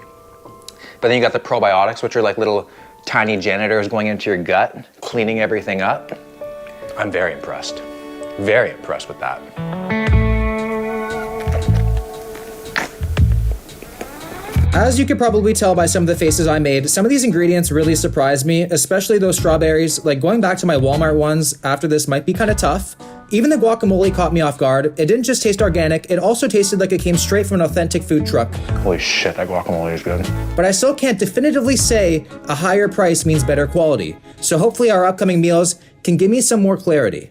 [SPEAKER 23] But then you got the probiotics, which are like little tiny janitors going into your gut, cleaning everything up. I'm very impressed. Very impressed with that.
[SPEAKER 3] As you could probably tell by some of the faces I made, some of these ingredients really surprised me, especially those strawberries. Like going back to my Walmart ones after this might be kind of tough. Even the guacamole caught me off guard. It didn't just taste organic, it also tasted like it came straight from an authentic food truck.
[SPEAKER 23] Holy shit, that guacamole is good.
[SPEAKER 3] But I still can't definitively say a higher price means better quality. So hopefully our upcoming meals can give me some more clarity.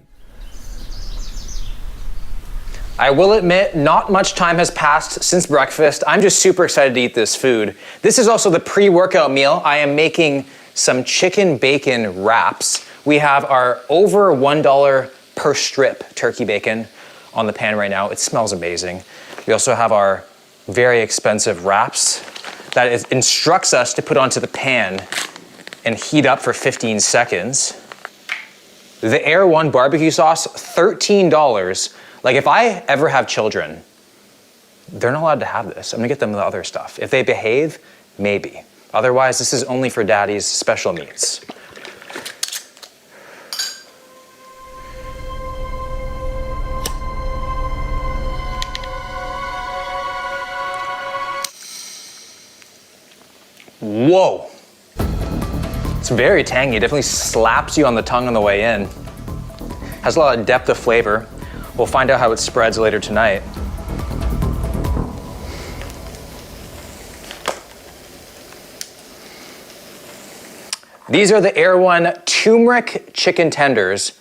[SPEAKER 23] I will admit, not much time has passed since breakfast. I'm just super excited to eat this food. This is also the pre-workout meal. I am making some chicken bacon wraps. We have our over $1 per strip turkey bacon on the pan right now. It smells amazing. We also have our very expensive wraps that it instructs us to put onto the pan and heat up for 15 seconds. The Air One barbecue sauce, $13. Like if I ever have children, they're not allowed to have this. I'm gonna get them the other stuff. If they behave, maybe. Otherwise, this is only for daddy's special needs. Whoa. It's very tangy. It definitely slaps you on the tongue on the way in. Has a lot of depth of flavor. We'll find out how it spreads later tonight. These are the Air One turmeric chicken tenders.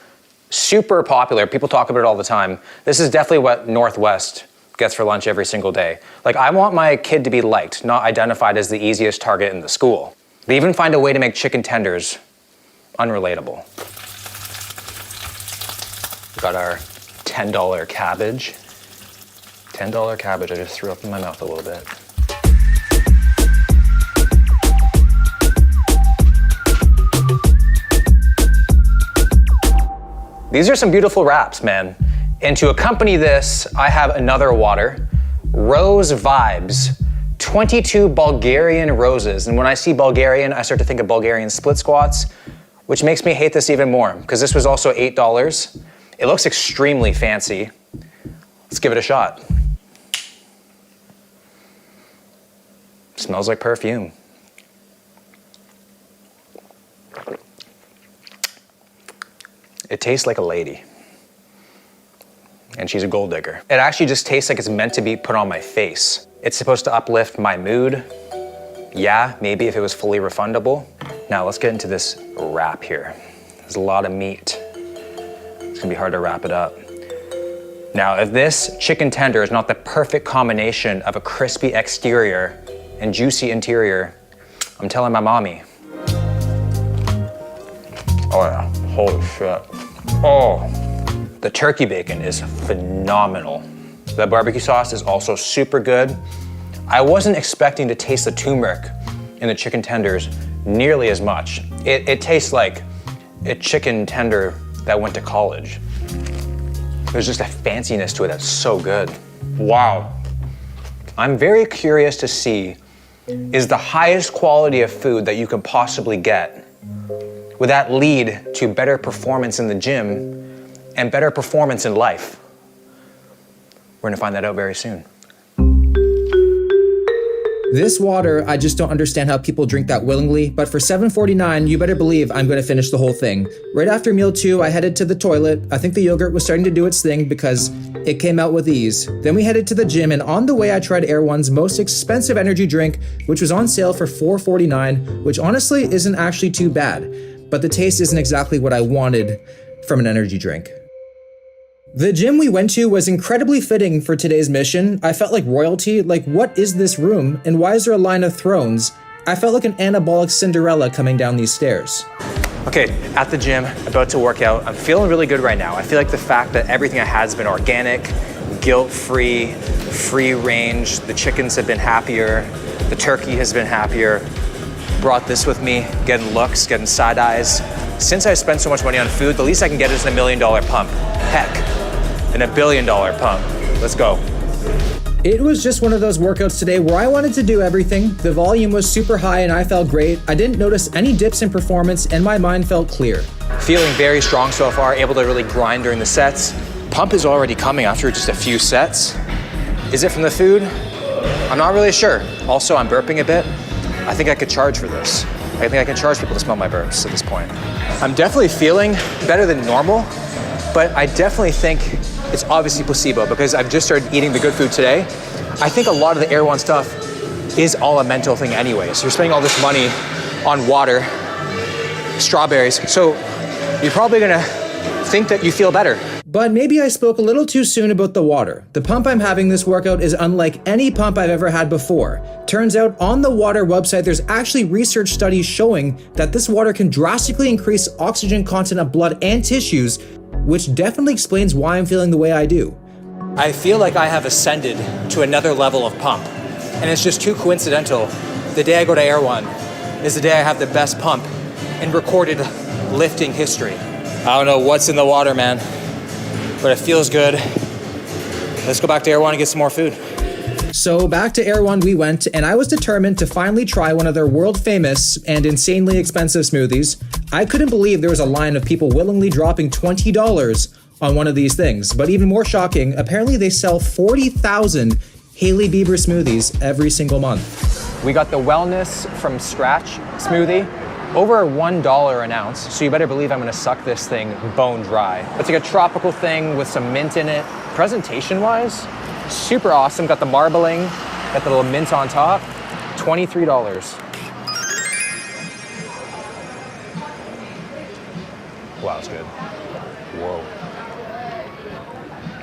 [SPEAKER 23] Super popular. People talk about it all the time. This is definitely what Northwest gets for lunch every single day. Like, I want my kid to be liked, not identified as the easiest target in the school. They even find a way to make chicken tenders unrelatable. We got our $10 cabbage. $10 cabbage, I just threw up in my mouth a little bit. These are some beautiful wraps, man. And to accompany this, I have another water, Rose Vibes, 22 Bulgarian roses. And when I see Bulgarian, I start to think of Bulgarian split squats, which makes me hate this even more, because this was also $8. It looks extremely fancy. Let's give it a shot. Smells like perfume. It tastes like a lady. And she's a gold digger. It actually just tastes like it's meant to be put on my face. It's supposed to uplift my mood. Yeah, maybe if it was fully refundable. Now let's get into this wrap here. There's a lot of meat. It's gonna be hard to wrap it up. Now, if this chicken tender is not the perfect combination of a crispy exterior and juicy interior, I'm telling my mommy. Oh yeah, holy shit. Oh, the turkey bacon is phenomenal. The barbecue sauce is also super good. I wasn't expecting to taste the turmeric in the chicken tenders nearly as much. It tastes like a chicken tender that went to college. There's just a fanciness to it that's so good. Wow. I'm very curious to see, is the highest quality of food that you can possibly get, would that lead to better performance in the gym and better performance in life? We're gonna find that out very soon.
[SPEAKER 3] This water, I just don't understand how people drink that willingly, but for $7.49, you better believe I'm gonna finish the whole thing. Right after meal 2, I headed to the toilet. I think the yogurt was starting to do its thing because it came out with ease. Then we headed to the gym, and on the way I tried Air One's most expensive energy drink, which was on sale for $4.49, which honestly isn't actually too bad, but the taste isn't exactly what I wanted from an energy drink. The gym we went to was incredibly fitting for today's mission. I felt like royalty. Like, what is this room? And why is there a line of thrones? I felt like an anabolic Cinderella coming down these stairs.
[SPEAKER 23] Okay, at the gym, about to work out. I'm feeling really good right now. I feel like the fact that everything I had has been organic, guilt-free, free range. The chickens have been happier. The turkey has been happier. Brought this with me, getting looks, getting side eyes. Since I spent so much money on food, the least I can get is a $1 million pump. Heck, and $1 billion pump. Let's go.
[SPEAKER 3] It was just one of those workouts today where I wanted to do everything. The volume was super high and I felt great. I didn't notice any dips in performance and my mind felt clear.
[SPEAKER 23] Feeling very strong so far, able to really grind during the sets. Pump is already coming after just a few sets. Is it from the food? I'm not really sure. Also, I'm burping a bit. I think I could charge for this. I think I can charge people to smell my burps at this point. I'm definitely feeling better than normal, but I definitely think it's obviously placebo because I've just started eating the good food today. I think a lot of the Air One stuff is all a mental thing anyway. So you're spending all this money on water, strawberries, so you're probably gonna think that you feel better.
[SPEAKER 3] But maybe I spoke a little too soon about the water. The pump I'm having this workout is unlike any pump I've ever had before. Turns out on the water website, there's actually research studies showing that this water can drastically increase oxygen content of blood and tissues, which definitely explains why I'm feeling the way I do.
[SPEAKER 23] I feel like I have ascended to another level of pump. And it's just too coincidental. The day I go to Air One is the day I have the best pump in recorded lifting history. I don't know what's in the water, man, but it feels good. Let's go back to Air One and get some more food.
[SPEAKER 3] So back to Air One we went, and I was determined to finally try one of their world famous and insanely expensive smoothies. I couldn't believe there was a line of people willingly dropping $20 on one of these things. But even more shocking, apparently they sell 40,000 Hailey Bieber smoothies every single month.
[SPEAKER 23] We got the Wellness from Scratch smoothie, over $1 an ounce, so you better believe I'm gonna suck this thing bone dry. It's like a tropical thing with some mint in it. Presentation-wise, super awesome. Got the marbling, got the little mint on top, $23. Wow, it's good. Whoa.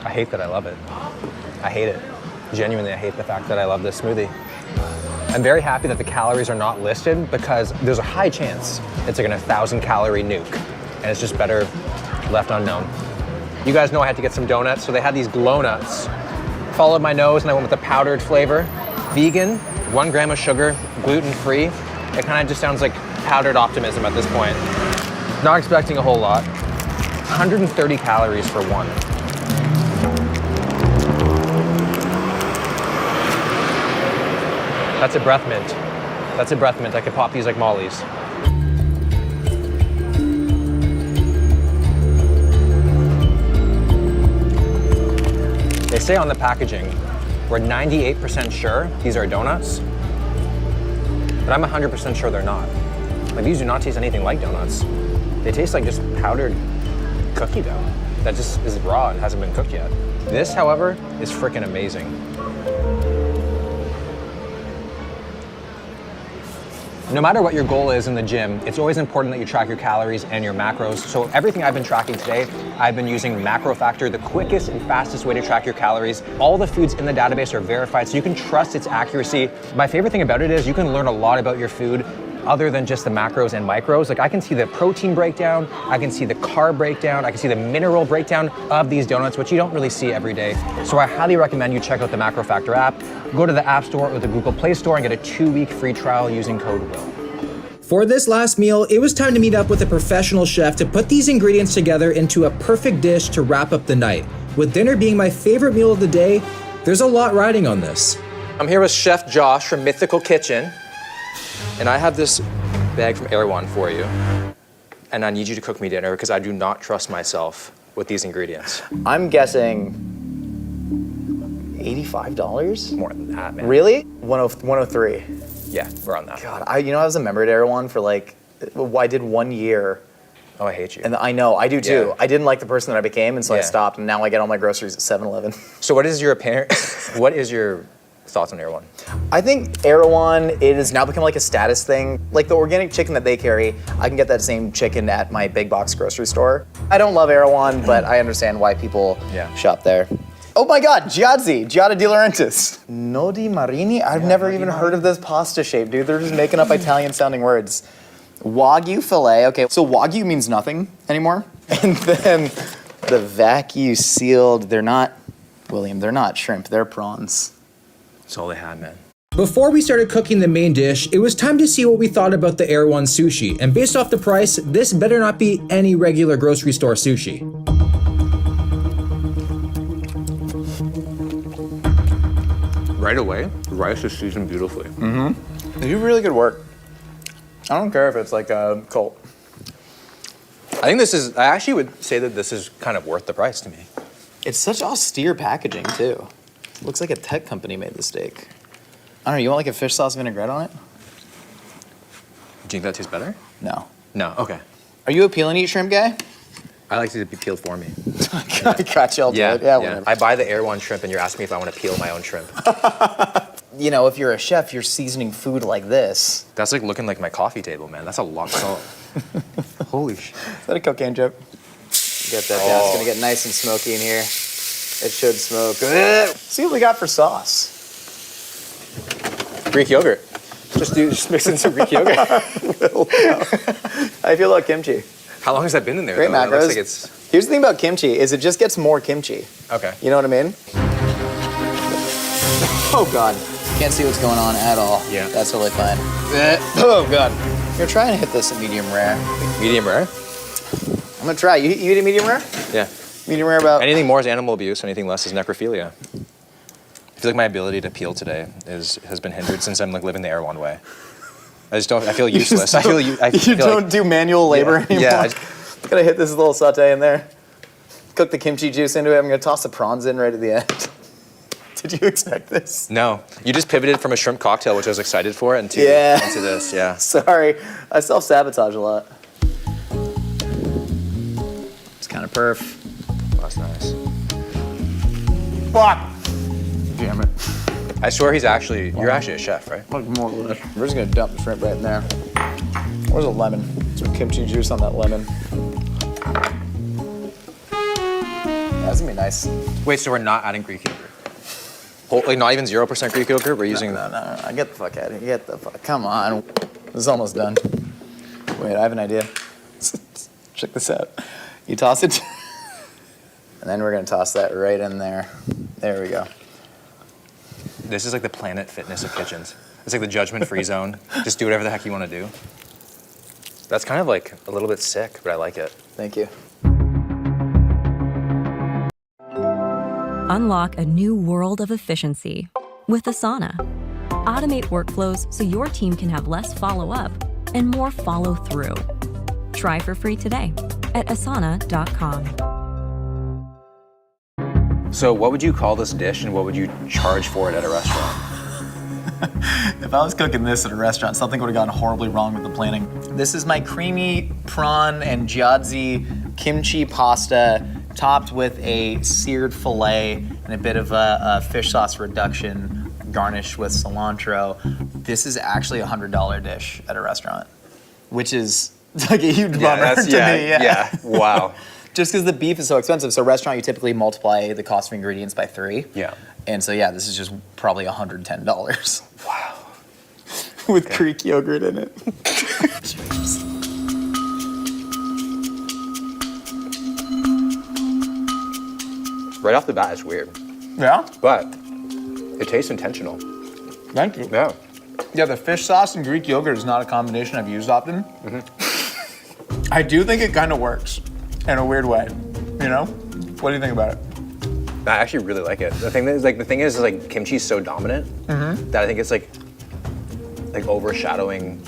[SPEAKER 23] I hate that I love it. I hate it. Genuinely, I hate the fact that I love this smoothie. I'm very happy that the calories are not listed because there's a high chance it's like an 1,000-calorie nuke, and it's just better left unknown. You guys know I had to get some donuts, so they had these glow nuts. Followed my nose and I went with the powdered flavor. Vegan, 1 gram of sugar, gluten-free. It kind of just sounds like powdered optimism at this point. Not expecting a whole lot. 130 calories for one. That's a breath mint. That's a breath mint. I could pop these like Molly's. They say on the packaging, we're 98% sure these are donuts, but I'm 100% sure they're not. Like, these do not taste anything like donuts. They taste like just powdered cookie dough that just is raw and hasn't been cooked yet. This, however, is freaking amazing. No matter what your goal is in the gym, it's always important that you track your calories and your macros. So everything I've been tracking today, I've been using Macro Factor, the quickest and fastest way to track your calories. All the foods in the database are verified, so you can trust its accuracy. My favorite thing about it is you can learn a lot about your food other than just the macros and micros. Like, I can see the protein breakdown, I can see the carb breakdown, I can see the mineral breakdown of these donuts, which you don't really see every day. So I highly recommend you check out the Macro Factor app. Go to the App Store or the Google Play Store and get a 2-week free trial using code WILL.
[SPEAKER 3] For this last meal, it was time to meet up with a professional chef to put these ingredients together into a perfect dish to wrap up the night. With dinner being my favorite meal of the day, there's a lot riding on this.
[SPEAKER 23] I'm here with Chef Josh from Mythical Kitchen, and I have this bag from Air One for you. And I need you to cook me dinner because I do not trust myself with these ingredients.
[SPEAKER 2] I'm guessing
[SPEAKER 23] $85? More than that, man.
[SPEAKER 2] Really? 103.
[SPEAKER 23] Yeah, we're on that.
[SPEAKER 2] God, I was a member at Erewhon for like, I did 1 year.
[SPEAKER 23] Oh, I hate you.
[SPEAKER 2] And I know, I do too.
[SPEAKER 23] Yeah.
[SPEAKER 2] I didn't like the person that I became, and so I
[SPEAKER 23] Yeah.
[SPEAKER 2] stopped, and now I get all my groceries at 7-Eleven.
[SPEAKER 23] So what is your what is your thoughts on Erewhon?
[SPEAKER 2] I think Erewhon, it has now become like a status thing. Like the organic chicken that they carry, I can get that same chicken at my big box grocery store. I don't love Erewhon, but I understand why people shop there. Oh my God, Giada di Laurentiis. Nodi Marini? I've never even heard of this pasta shape, dude. They're just making up Italian sounding words. Wagyu filet, okay, so Wagyu means nothing anymore. And then the vacuum sealed, they're not shrimp, they're prawns.
[SPEAKER 23] That's all they had, man.
[SPEAKER 3] Before we started cooking the main dish, it was time to see what we thought about the Erewhon sushi, and based off the price, this better not be any regular grocery store sushi.
[SPEAKER 23] Right away, the rice is seasoned beautifully.
[SPEAKER 2] Mm-hmm. They do really good work. I don't care if it's like a cult.
[SPEAKER 23] I actually would say that this is kind of worth the price to me.
[SPEAKER 2] It's such austere packaging too. Looks like a tech company made the steak. I don't know, you want like a fish sauce vinaigrette on it?
[SPEAKER 23] Do you think that tastes better?
[SPEAKER 2] No.
[SPEAKER 23] No, okay.
[SPEAKER 2] Are you a peel and eat shrimp guy?
[SPEAKER 23] I like to be peeled for me.
[SPEAKER 2] I got you all
[SPEAKER 23] Yeah,
[SPEAKER 2] yeah, whatever.
[SPEAKER 23] I buy the Erewhon shrimp and you're asking me if I want to peel my own shrimp.
[SPEAKER 2] You know, if you're a chef, you're seasoning food like this.
[SPEAKER 23] That's like looking like my coffee table, man. That's a lot of salt. Holy shit.
[SPEAKER 2] Is that a cocaine joke? Get that down. It's gonna get nice and smoky in here. It should smoke. See what we got for sauce.
[SPEAKER 23] Greek yogurt. Just mix in some Greek yogurt.
[SPEAKER 2] How do you feel about kimchi?
[SPEAKER 23] How long has that been in there?
[SPEAKER 2] Great
[SPEAKER 23] though? That
[SPEAKER 2] macros.
[SPEAKER 23] looks like it's...
[SPEAKER 2] Here's the thing about kimchi, is it just gets more kimchi.
[SPEAKER 23] Okay.
[SPEAKER 2] You know what I mean? Oh God. Can't see what's going on at all.
[SPEAKER 23] Yeah.
[SPEAKER 2] That's totally fine. Oh God. You're trying to hit this at medium rare.
[SPEAKER 23] Medium rare?
[SPEAKER 2] I'm gonna try. You eat a medium rare?
[SPEAKER 23] Yeah.
[SPEAKER 2] Medium rare about...
[SPEAKER 23] Anything more is animal abuse, anything less is necrophilia. I feel like my ability to peel today has been hindered since I'm like living the Erewhon way. I feel useless.
[SPEAKER 2] You don't do manual labor anymore?
[SPEAKER 23] Yeah.
[SPEAKER 2] Gotta hit this little saute in there. Cook the kimchi juice into it. I'm gonna toss the prawns in right at the end. Did you expect this?
[SPEAKER 23] No. You just pivoted from a shrimp cocktail, which I was excited for, into this, yeah.
[SPEAKER 2] Sorry. I self-sabotage a lot. It's kind of perf.
[SPEAKER 23] Oh, that's nice.
[SPEAKER 2] Fuck! Damn it.
[SPEAKER 23] I swear you're actually a chef, right?
[SPEAKER 2] More or less. We're just gonna dump the shrimp right in there. Where's a lemon? Some kimchi juice on that lemon. Yeah, that's gonna be nice.
[SPEAKER 23] Wait, so we're not adding Greek yogurt? Like not even 0% Greek yogurt? We're using...
[SPEAKER 2] No. Get the fuck out of here. Get the fuck... Come on. This is almost done. Wait, I have an idea. Check this out. You toss it, and then we're gonna toss that right in there. There we go.
[SPEAKER 23] This is like the Planet Fitness of kitchens. It's like the judgment-free zone. Just do whatever the heck you want to do. That's kind of like a little bit sick, but I like it.
[SPEAKER 2] Thank you.
[SPEAKER 9] Unlock a new world of efficiency with Asana. Automate workflows so your team can have less follow-up and more follow-through. Try for free today at asana.com.
[SPEAKER 23] So what would you call this dish and what would you charge for it at a restaurant?
[SPEAKER 2] If I was cooking this at a restaurant, something would have gone horribly wrong with the planning. This is my creamy prawn and jiadzi kimchi pasta topped with a seared filet and a bit of a fish sauce reduction garnished with cilantro. This is actually a $100 dish at a restaurant, which is like a huge bummer to me.
[SPEAKER 23] Yeah, wow.
[SPEAKER 2] Just because the beef is so expensive. So restaurant, you typically multiply the cost of ingredients by 3.
[SPEAKER 23] Yeah.
[SPEAKER 2] And so yeah, this is just probably $110. Wow. With Greek yogurt in it.
[SPEAKER 23] Right off the bat, it's weird.
[SPEAKER 2] Yeah?
[SPEAKER 23] But it tastes intentional.
[SPEAKER 2] Thank you.
[SPEAKER 23] Yeah.
[SPEAKER 2] Yeah, the fish sauce and Greek yogurt is not a combination I've used often. I do think it kind of works in a weird way. You know? What do you think about it?
[SPEAKER 23] I actually really like it. The thing is kimchi is so dominant that I think it's like overshadowing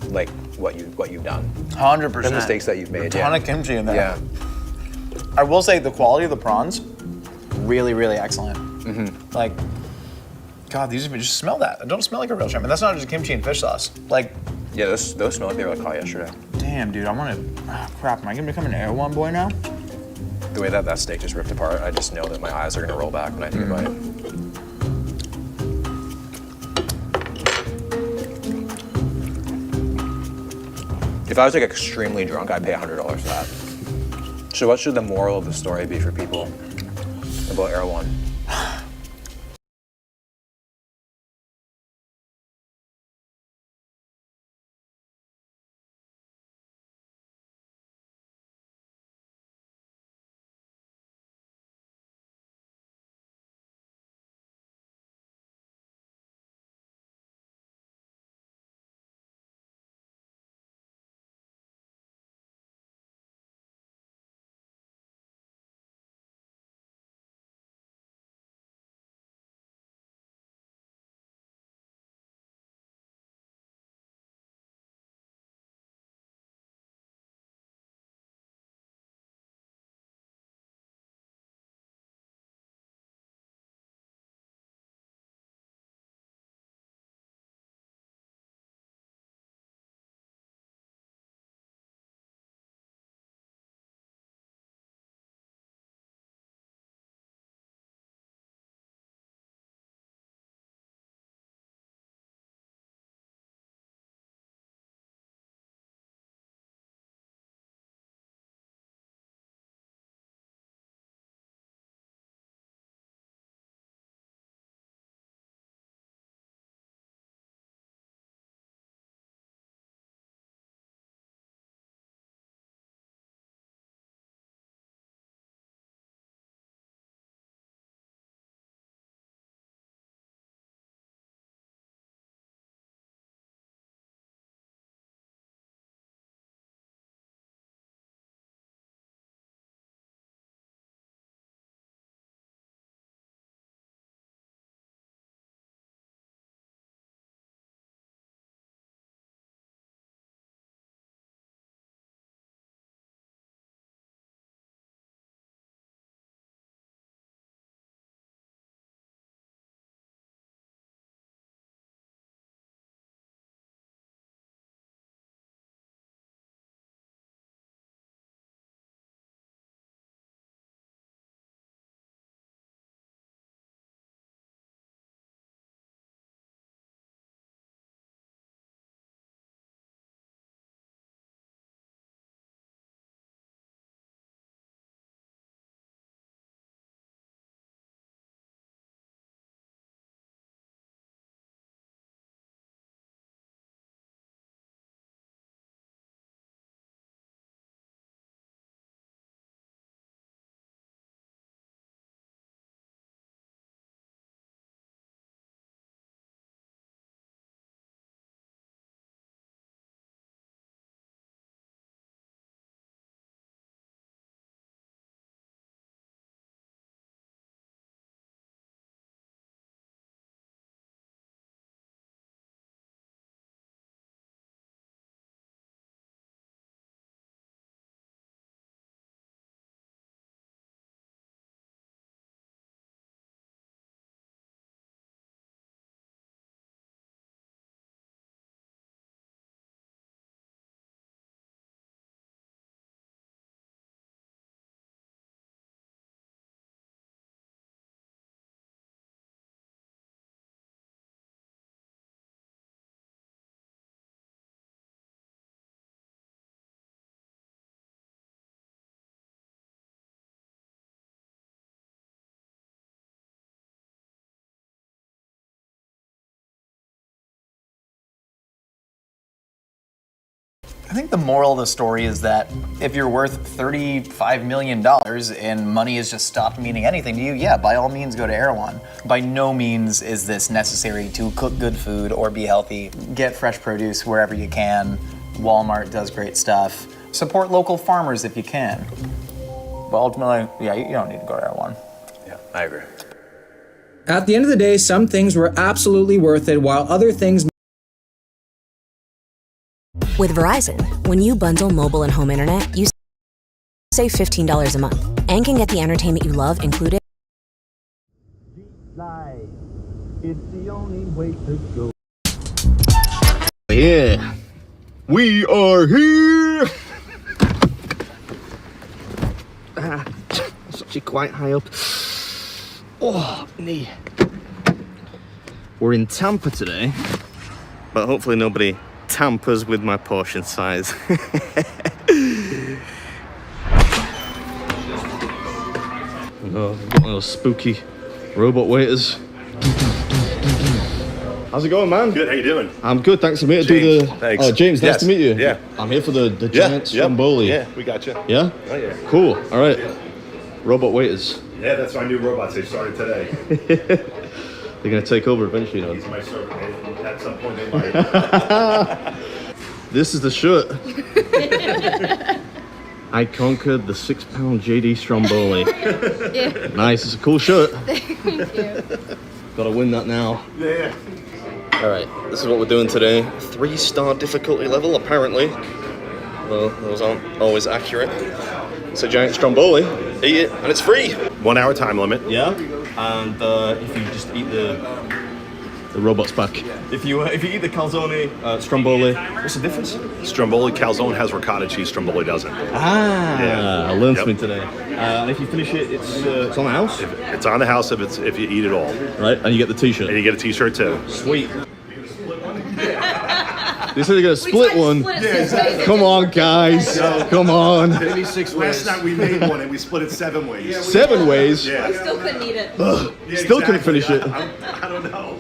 [SPEAKER 23] like what you've done.
[SPEAKER 2] 100%.
[SPEAKER 23] The mistakes that you've made.
[SPEAKER 2] A ton of kimchi in there.
[SPEAKER 23] Yeah.
[SPEAKER 2] I will say the quality of the prawns, really, really excellent. Like, God, these even just smell that. It don't smell like a real shrimp. And that's not just kimchi and fish sauce. Like,
[SPEAKER 23] Yeah, those smell like they were caught yesterday.
[SPEAKER 2] damn, dude, I want to. Crap, am I gonna become an Erewhon boy now?
[SPEAKER 23] The way that steak just ripped apart, I just know that my eyes are gonna roll back when I take a bite. If I was like extremely drunk, I'd pay $100 for that. So what should the moral of the story be for people about Erewhon?
[SPEAKER 2] I think the moral of the story is that if you're worth $35 million and money has just stopped meaning anything to you, yeah, by all means go to Erewhon. By no means is this necessary to cook good food or be healthy. Get fresh produce wherever you can. Walmart does great stuff. Support local farmers if you can. But ultimately, yeah, you don't need to go to Erewhon.
[SPEAKER 23] Yeah, I agree.
[SPEAKER 3] At the end of the day, some things were absolutely worth it, while other things...
[SPEAKER 10] With Verizon, when you bundle mobile and home internet, you save $15 a month and can get the entertainment you love included.
[SPEAKER 11] life. It's the only way to go.
[SPEAKER 12] Yeah, we are here. It's actually quite high up. Oh, knee. We're in Tampa today, but hopefully nobody tampers with my portion size. Oh, we've got those spooky robot waiters. How's it going, man?
[SPEAKER 13] Good, how you doing?
[SPEAKER 12] I'm good, thanks. I'm here to
[SPEAKER 13] James,
[SPEAKER 12] do the...
[SPEAKER 13] thanks.
[SPEAKER 12] Oh, James, nice
[SPEAKER 13] Yes,
[SPEAKER 12] to meet you.
[SPEAKER 13] yeah.
[SPEAKER 12] I'm here for the giant Stromboli.
[SPEAKER 13] Yeah, we got you.
[SPEAKER 12] Yeah?
[SPEAKER 13] Oh, yeah.
[SPEAKER 12] Cool, all right. Robot waiters.
[SPEAKER 13] Yeah, that's my new robots. They started today.
[SPEAKER 12] They're going to take over eventually, though.
[SPEAKER 13] He's my servant. At some point they might.
[SPEAKER 12] This is the shirt. I conquered the 6-pound JD Stromboli.
[SPEAKER 14] Yeah.
[SPEAKER 12] Nice, it's a cool shirt.
[SPEAKER 14] Thank you.
[SPEAKER 12] Gotta win that now.
[SPEAKER 13] Yeah.
[SPEAKER 12] All right, this is what we're doing today. 3-star difficulty level, apparently. Well, those aren't always accurate. It's a giant Stromboli. Eat it, and it's free.
[SPEAKER 13] 1 hour time limit.
[SPEAKER 12] Yeah, and if you just eat the robots back. If you eat the calzone Stromboli, what's the difference?
[SPEAKER 13] Stromboli calzone has ricotta cheese. Stromboli doesn't.
[SPEAKER 12] Ah,
[SPEAKER 13] yeah.
[SPEAKER 12] I learned something today. And if you finish it, it's on the house.
[SPEAKER 13] It's on the house if you eat it all.
[SPEAKER 12] Right, and you get the T-shirt.
[SPEAKER 13] And you get a T-shirt too.
[SPEAKER 12] Sweet. They said they're gonna split one. Come on, guys. Come on.
[SPEAKER 13] Maybe 6 ways. Last night we made one and we split it 7 ways.
[SPEAKER 12] 7 ways?
[SPEAKER 13] Yeah.
[SPEAKER 14] Still couldn't eat it.
[SPEAKER 13] Yeah,
[SPEAKER 12] Still couldn't finish it.
[SPEAKER 13] I don't know.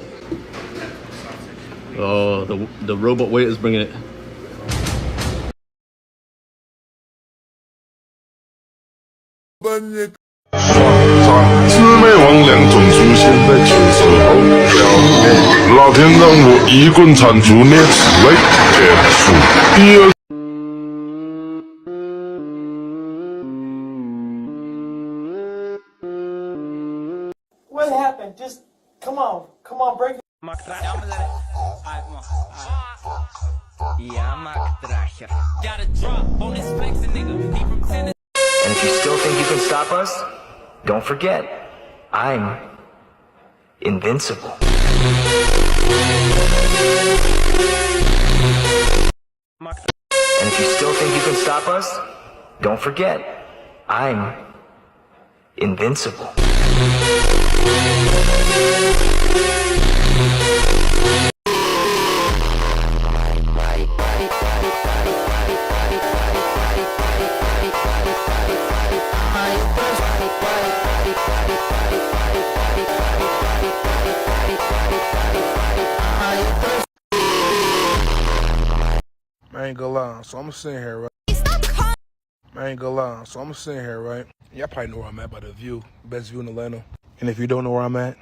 [SPEAKER 12] Oh, the robot waiter's bringing it.
[SPEAKER 25] What happened? Just come on, break it.
[SPEAKER 7] Gotta drop on this flexing nigga.
[SPEAKER 26] And if you still think you can stop us, don't forget, I'm invincible. And if you still think you can stop us, don't forget, I'm invincible.
[SPEAKER 8] I ain't gonna lie, so I'm sitting here, right? I ain't gonna lie, so I'm sitting here, right? Y'all probably know where I'm at by the view, best view in Atlanta. And if you don't know where I'm at,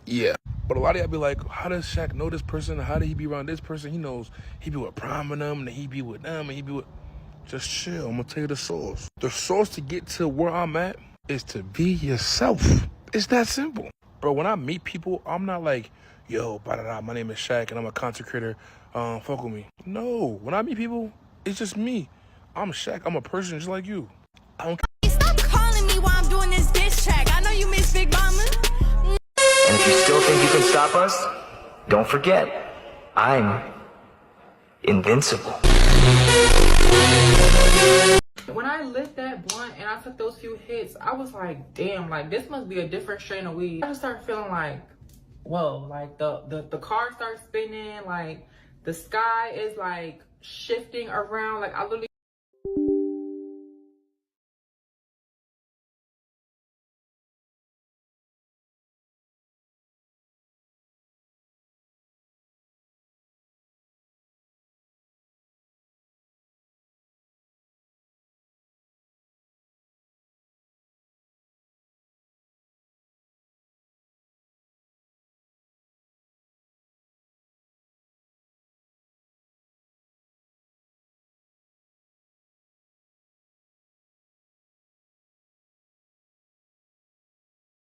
[SPEAKER 8] yeah. But a lot of y'all be like, how does Shaq know this person? How did he be around this person? He knows he be with Prime and them, and he be with them, and he be with... Just chill, I'm gonna tell you the source. The source to get to where I'm at is to be yourself. It's that simple. Bro, when I meet people, I'm not like, yo, my name is Shaq and I'm a content creator, fuck with me. No, when I meet people, it's just me. I'm Shaq, I'm a person just like you. I don't care.
[SPEAKER 18] Stop calling me while I'm doing this diss track. I know you miss Big Mama.
[SPEAKER 26] And if you still think you can stop us, don't forget, I'm invincible.
[SPEAKER 27] When I lit that blunt and I took those few hits, I was like, damn, like this must be a different strain of weed. I just started feeling like, whoa, like the car starts spinning, like the sky is like shifting around. Like I literally